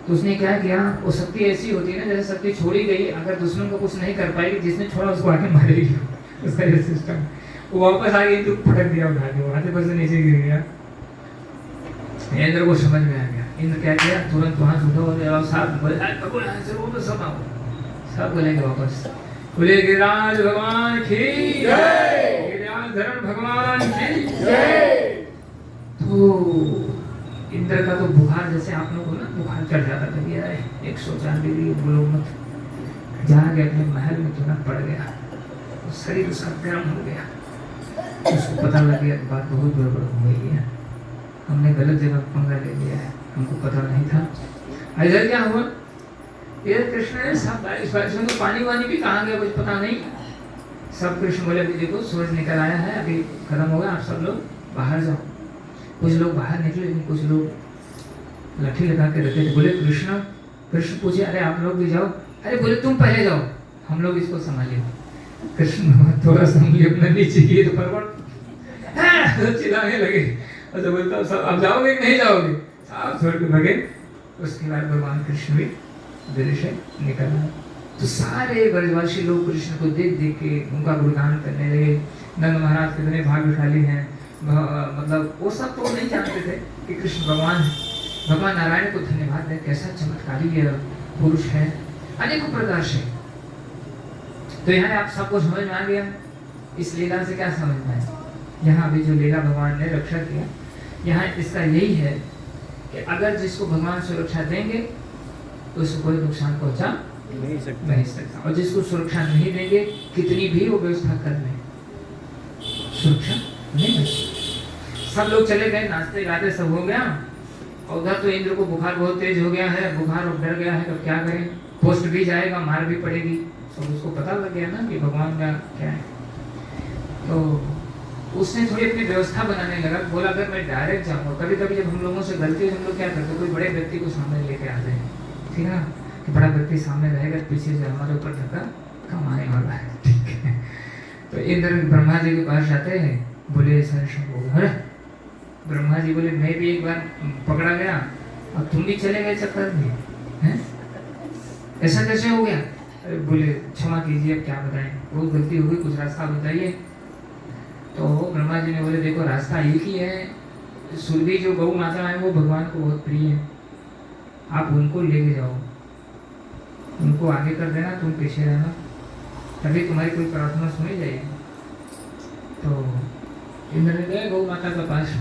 तो उसने क्या किया, वो शक्ति ऐसी होती है ना, जैसे शक्ति छोड़ी गई, अगर दुश्मन को कुछ नहीं कर पाएगी, जिसने छोड़ा उसको आके मारेगी, उसका ये सिस्टम। वो वापस आ गई तो फटक दिया उठा के, हाथे पर से नीचे गिर गया। इंद्र को समझ में आ गया, इंद्र क्या किया, तुरंत वहां से उठा और साहब बोले सब आओ, सब बोलेंगे वापस, बोले गिरिराज भगवान की जय, गिरिराज धरण भगवान की जय। तो इंद्र का तो बुखार, जैसे आप लोगों को ना बुखार चढ़ जाता था, ये 104 डिग्री बोलो मत, जाके अपने महल में तुरंत पड़ गया, तो शरीर उसका गर्म हो गया। उसको पता लग गया बात बहुत गड़बड़ हो गई है, हमने गलत जगह पंगा ले लिया है, हमको पता नहीं था। इधर क्या हुआ, ये कृष्ण ने सब बारिश में तो पानी वानी भी कहाँ गया कुछ पता नहीं। सब कृष्ण बोले देखो सूरज निकल आया है, अभी खत्म हो गया, आप सब लोग बाहर जाओ। कुछ लोग बाहर निकले, लेकिन कुछ लोग लाठी लगा के रखे थे। बोले कृष्ण पूछे अरे आप लोग भी जाओ, अरे बोले तुम पहले जाओ, हम लोग इसको संभाले। कृष्ण थोड़ा संभले, अपना नीचे किए तो पर्वत चिल्लाने लगे, और तो बोलता सब आप जाओगे नहीं जाओगे, आप छोड़ के भगे। उसके बाद भगवान कृष्ण भी दिल्ली से निकल आए। तो सारे ब्रजवासी लोग कृष्ण को देख देख के उनका गुणगान करने लगे। नंद महाराज कितने भाग्यशाली हैं, मतलब वो सब तो नहीं जानते थे कि कृष्ण भगवान है। भगवान नारायण को धन्यवाद दें, कैसा चमत्कारी पुरुष है अनेकों प्रकार से। तो यहाँ आप सबको समझ में आ गया। इस लीला से क्या समझ में आया, यहाँ भी जो लीला भगवान ने रक्षा किया, यहाँ इसका यही है कि अगर जिसको भगवान सुरक्षा देंगे तो उसको कोई नुकसान पहुंचा नहीं सकता, और जिसको सुरक्षा नहीं देंगे कितनी भी वो व्यवस्था कर ले, सुरक्षा नहीं मिलती। सब लोग चले गए, नाचते गाते सब हो गया, और उधर तो इंद्र को बुखार बहुत तेज हो गया है, बुखार और डर गया है, तो क्या करें, पोस्ट भी जाएगा, मार भी पड़ेगी। सब उसको पता लग गया ना कि भगवान का क्या है, तो उसने थोड़ी अपनी व्यवस्था बनाने लगा। बोला अगर मैं डायरेक्ट जाऊंगा, कभी कभी जब हम लोगों से गलती हम लोग क्या करते, कोई बड़े व्यक्ति को सामने लेके आते हैं, ठीक है ना, कि बड़ा व्यक्ति सामने रहेगा, पीछे से हमारे ऊपर धक्का कम आने वाला है, ठीक है। तो इंद्र ब्रह्मा जी के पास जाते हैं, बोले अरे ब्रह्मा जी बोले मैं भी एक बार पकड़ा गया, अब तुम भी चले गए चक्कर में, हैं ऐसा कैसे हो गया। अरे बोले क्षमा कीजिए, अब क्या बताएं, बहुत गलती हो गई, कुछ रास्ता बताइए। तो ब्रह्मा जी ने बोले देखो रास्ता एक ही है, सुरभि जो गौ माता है वो भगवान को बहुत प्रिय है, आप उनको लेके जाओ, उनको आगे कर देना, तुम पीछे रहना, तभी तुम्हारी कोई प्रार्थना सुनी जाएगी। तो इंद्र ने गए गौ माता के पास,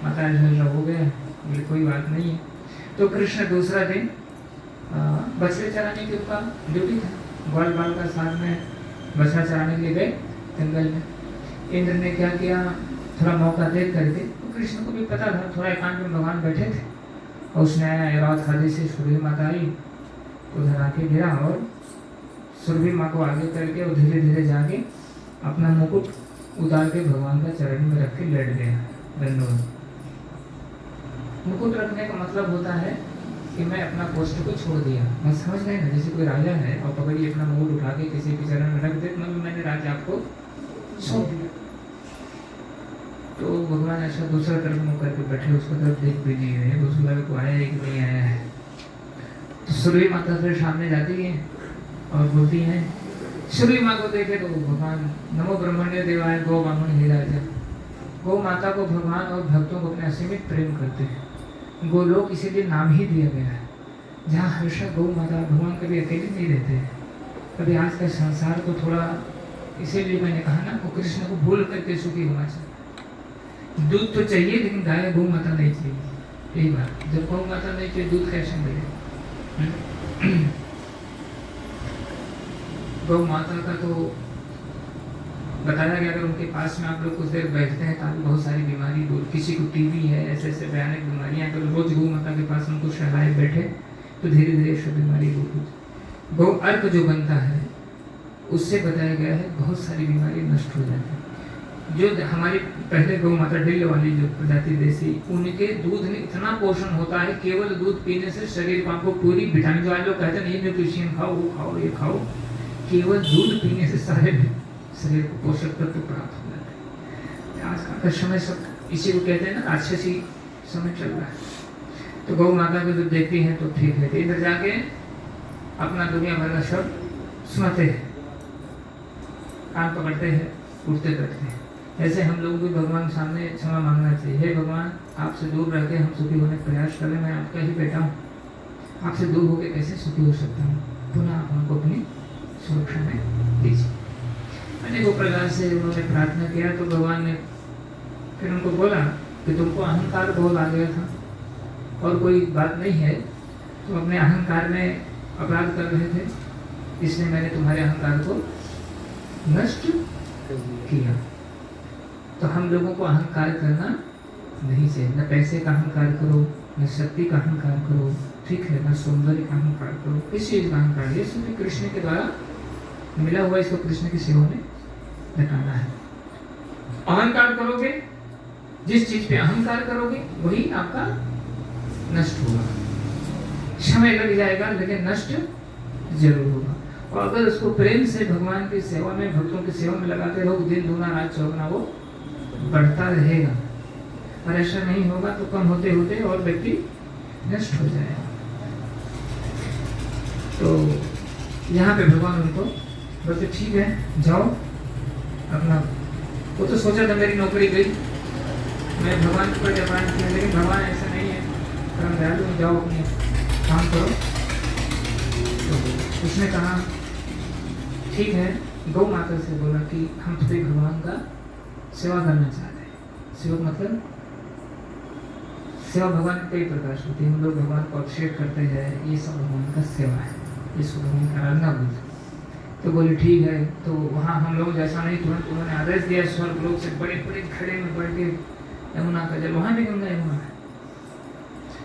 माता ऐसा हो गया, बोले कोई बात नहीं है। तो कृष्ण दूसरा दिन बछड़े चराने की उनका ड्यूटी था, ग्वाल बाल का साथ में बछड़ा चराने के लिए गए जंगल में। इंद्र ने क्या किया, थोड़ा मौका देख करके, तो कृष्ण को भी पता था, थोड़ा एकांत में भगवान बैठे थे, और उसने रात खादी से सुरभि माता आई, उधर आके गिरा, और सुरभि माँ को आगे करके और धीरे धीरे जाके अपना मुकुट उतार के भगवान का चरण में रख के लेट गया दंडवत। मुकुट रखने का मतलब होता है कि मैं अपना पोस्ट को छोड़ दिया, मैं समझ गए ना, जैसे कोई राजा है और पकड़िए अपना मुकुट उठा के किसी के चरण में रख दे, मतलब मैंने राज्य आपको सौंप दिया। तो भगवान ऐसा दूसरा तरफ मुँह करके बैठे, उसको तरफ देख भी नहीं है, उसको लगा को आया है कि नहीं आया है। तो सुरभि माता फिर सामने जाती है और बोलती है, सुरभि माँ को देखे तो भगवान नमो ब्रह्मण्य देवाय गौ बामन हिराजा। गौ माता को भगवान और भक्तों को अपने असीमित प्रेम करते हैं, गोलोक इसीलिए नाम ही दिया गया है, जहाँ हमेशा गौ माता भगवान कभी अकेले नहीं रहते हैं। कभी आज का संसार को थोड़ा, इसीलिए मैंने कहा ना, वो कृष्ण को भूल करके सुखी होना चाहिए। दूध तो चाहिए लेकिन गाय गौ माता नहीं चाहिए, यही बात। जब गौ माता नहीं चाहिए दूध कैसे मिले। गौ माता का तो बताया गया, अगर उनके पास में आप लोग कुछ देर बैठते हैं तो आपको बहुत सारी बीमारी दूर, किसी को टीबी है, ऐसे ऐसे भयानक बीमारियां, अगर रोज गौ माता के पास उनको सहलाए बैठे तो धीरे धीरे सब बीमारी दूर होती। गौ अर्क जो बनता है उससे बताया गया है बहुत सारी बीमारी नष्ट हो जाती है। जो हमारी पहले गौ माता डिल वाली जो प्रजाति देसी, उनके दूध में इतना पोषण होता है, केवल दूध पीने से शरीर को आपको पूरी विटामिन, जो आज लोग कहते हैं न्यूट्रिशन खाओ, वो खाओ, ये खाओ, केवल दूध पीने से सारे शरीर को पोषक तत्व प्राप्त हो जाते हैं। आज का समय सब इसी को कहते हैं ना, राक्षसी समय चल रहा है। तो गौ माता को जब देखती हैं तो ठीक है, इधर जाके अपना दुनिया भर का सब सुनाते हैं, कान पकड़ते हैं, उठते करते हैं। ऐसे हम लोग भी भगवान सामने क्षमा मांगना चाहिए, हे भगवान आपसे दूर रह के हम सुखी होने का प्रयास करें, मैं आपका ही बेटा हूँ, आपसे दूर होकर कैसे सुखी हो सकता हूँ, पुनः आप हमको अपनी सुरक्षा में दीजिए। अनेकों प्रकार से उन्होंने प्रार्थना किया, तो भगवान ने फिर उनको बोला कि तुमको अहंकार बहुत आ गया था, और कोई बात नहीं है, तुम अपने अहंकार में अपराध कर रहे थे, इसलिए मैंने तुम्हारे अहंकार को नष्ट किया। तो हम लोगों को अहंकार करना नहीं चाहिए। न पैसे का अहंकार करो, न शक्ति का अहंकार करो, ठीक है, न सौंदर्य का अहंकार करो, किस चीज का अहंकार? ये सब कृष्ण के द्वारा मिला हुआ, इसको कृष्ण की सेवा में लगाना है। अहंकार करोगे, जिस चीज पे अहंकार करोगे वही आपका नष्ट होगा। समय लग जाएगा लेकिन नष्ट जरूर होगा। और अगर उसको प्रेम से भगवान की सेवा में, भक्तों की सेवा में लगाते रहो, दिन दूना रात चौगुना वो बढ़ता रहेगा। और ऐसा नहीं होगा तो कम होते होते और व्यक्ति नष्ट हो जाएगा। तो यहाँ पे भगवान उनको बोलते ठीक है जाओ अपना। वो तो सोचा था मेरी नौकरी गई, मैं भगवान के प्रति अपराध किया, लेकिन भगवान ऐसा नहीं है, परम दयालु, जाओ अपने काम करो। तो उसने कहा ठीक है, गौ माता से बोला कि हम तो भगवान का सेवा करना चाहते हैं। सेवा मतलब सेवा भगवान कई प्रकार से होती है। हम लोग भगवान को अभिषेक करते हैं, ये सब भगवान का सेवा है, इसको भगवान की आराधना बोलते हैं। तो बोले ठीक है। तो वहाँ हम लोग जैसा नहीं, तुरंत उन्होंने आदेश दिया स्वर्ग लोग से, बड़े बड़े खड़े में बढ़ के यमुना का जल, वहाँ भी गंगा यमुना है,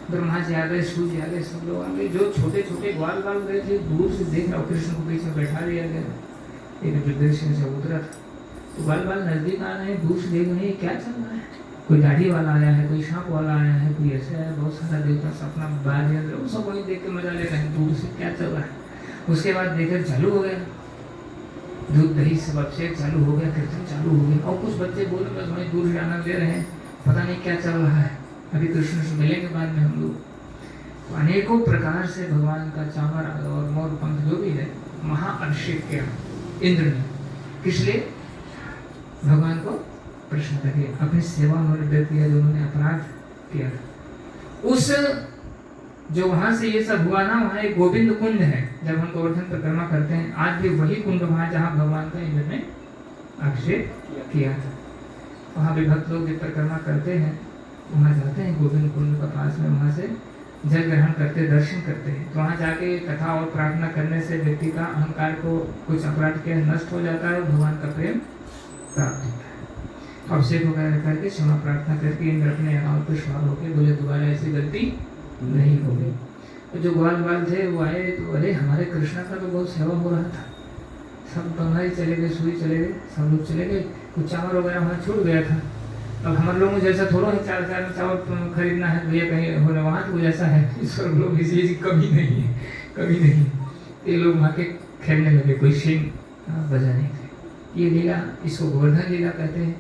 ब्रह्मा जी आ गए, सूर्य जी आ गए, सब लोग आ गए। जो छोटे छोटे ग्वाल बाल गए थे दूर से देख रहा, कृष्ण को बीच में बैठा दिया गया, एक प्रदर्शन से उतरा था। तो ग्वाल बाल नजदीक आ रहे हैं, दूर से देख रहे हैं क्या चल रहा है, कोई दाढ़ी वाला आया है, कोई सांप वाला आया है, कोई ऐसा है, बहुत सारा देवता सपना बाहर, सब वही देख के मजा ले रहे हैं दूर से क्या चल रहा है। उसके बाद देखकर चालू हो गया, दूध दही सब अभिषेक चालू हो गया, कीर्तन चालू हो गया। और कुछ बच्चे बोले बस वहीं दूर से आनंद ले रहे हैं, पता नहीं क्या चल रहा है, अभी कृष्ण से मिलेंगे बाद में हम लोग। तो अनेकों प्रकार से भगवान का चामर और मोर पंख जो भी है महाअभिषेक किया इंद्र ने। किस लिए? भगवान को प्रश्न करिए, अपनी सेवा में व्यक्ति किया जो उन्होंने अपराध किया था। उस जो वहां से ये सब हुआ ना, वहाँ एक गोविंद कुंड है, जब हम गोवर्धन परिक्रमा करते हैं, आज भी वही कुंड वहाँ जहाँ भगवान का इंद्र ने अभिषेक किया था। वहाँ भी भक्त लोग जब परिक्रमा करते हैं, वहाँ जाते हैं गोविंद कुंड का पास में, वहाँ से जल ग्रहण करते, दर्शन करते हैं। तो वहाँ जाके कथा और प्रार्थना करने से व्यक्ति का अहंकार को कुछ अपराध के नष्ट हो जाता है, भगवान का प्रेम प्राप्त होता है। अभिषेक वगैरह करके क्षमा प्रार्थना करके इंद्र अपने यहाँ पर सवार होकर बोले दोबारा ऐसी गलती नहीं होगी। तो जो ग्वाल बाल थे वो आए, तो अरे हमारे कृष्णा का तो बहुत सेवा हो रहा था, सब बंगाली चले गए, सूरी चले गए, सब लोग चले गए, कुछ चावल वगैरह वहाँ छूट गया था। अब हमारे लोगों जैसा थोड़ा ही चार चावल खरीदना है, भैया कहीं होने वहाँ तो जैसा है, ईश्वर लोग इसी चीज कमी नहीं है, कमी नहीं। ये लोग वहाँ के खेलने लगे, कोई शिंग बजाने थे। ये लीला, इसको गोवर्धन लीला कहते हैं।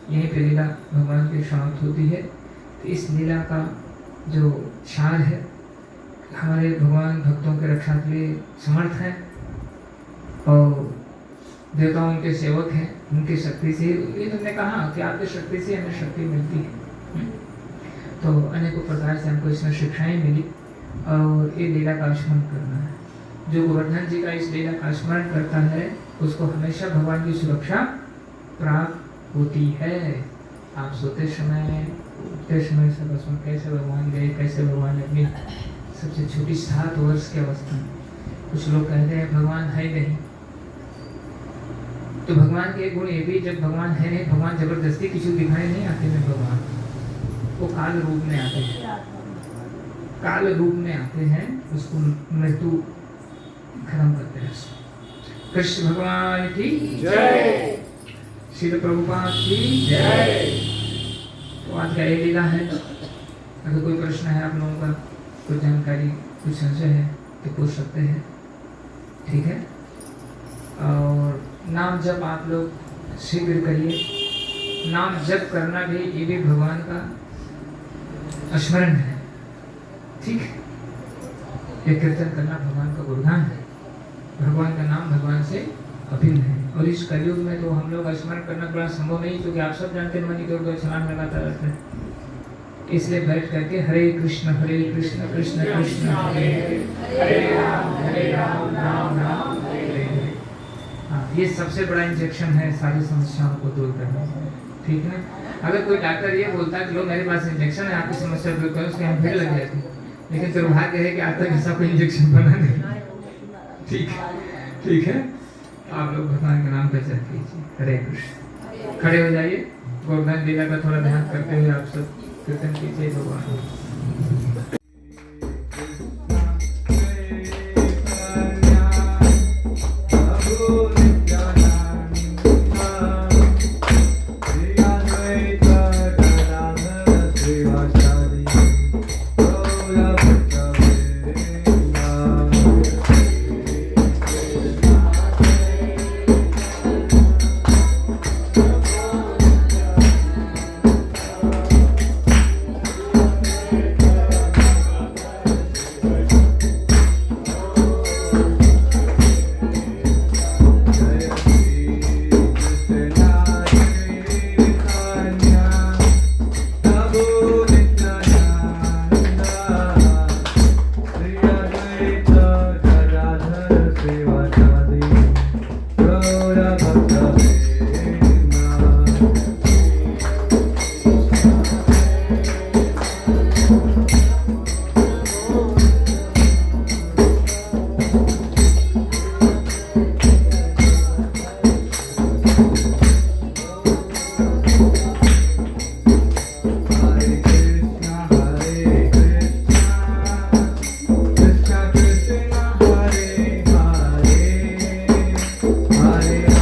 यहीं पे लीला भगवान की समाप्त होती है। तो इस लीला का जो सार है, हमारे भगवान भक्तों के रक्षा के लिए समर्थ है और देवता उनके सेवक हैं, उनकी शक्ति से, ये तुमने कहा कि आपकी शक्ति से हमें शक्ति मिलती है। तो अनेकों प्रकार से हमको इसमें शिक्षाएं मिली और ये लीला का स्मरण करना है। जो गोवर्धन जी का इस लीला का स्मरण करता है उसको हमेशा भगवान की सुरक्षा प्राप्त होती है। आप सोते समय, उठते समय सब उसमें कैसे भगवान गए, कैसे भगवान ने अपनी सबसे छोटी 7 वर्ष की अवस्था में, कुछ लोग कहते हैं भगवान है नहीं, तो भगवान के गुण ये भी, जब भगवान है नहीं, भगवान जबरदस्ती किसी को दिखाई नहीं आते हैं। भगवान वो काल रूप में आते हैं, काल रूप में आते हैं, उसको मृत्यु खत्म करते हैं। कृष्ण भगवान की जय, श्रील प्रभुपाद की जय। तो आज का ये लीला है। अगर कोई प्रश्न है आप लोगों का, कोई जानकारी, कुछ संशय है तो पूछ सकते हैं, ठीक है। और नाम जप आप लोग शीघ्र करिए। नाम जप करना भी, ये भी भगवान का स्मरण है, ठीक है। ये कीर्तन करना भगवान का गुणगान है। भगवान का नाम भगवान से अभिन्न है। और इस कलयुग में तो हम लोग स्मरण करना बड़ा संभव नहीं, क्योंकि आप सब जानते हैं मन के छलांग लगाता रहता है। इसलिए बैठ करके हरे कृष्ण कृष्ण कृष्ण हरे हरे राम राम राम हरे हरे। ये सबसे बड़ा इंजेक्शन है सारी समस्याओं को दूर करने, ठीक है। अगर कोई डॉक्टर ये बोलता है कि लो मेरे पास इंजेक्शन है आपकी समस्या दूर करो, उसके यहाँ भीड़ लग जाती, लेकिन दुर्भाग्य है कि आज तक ऐसा कोई इंजेक्शन बना नहीं। ठीक है, आप लोग भगवान का नाम पे जप कीजिए। हरे कृष्ण। खड़े हो जाइए, गोवर्धन लीला का थोड़ा ध्यान करते हुए आप सब कीर्तन कीजिए भगवान। Hare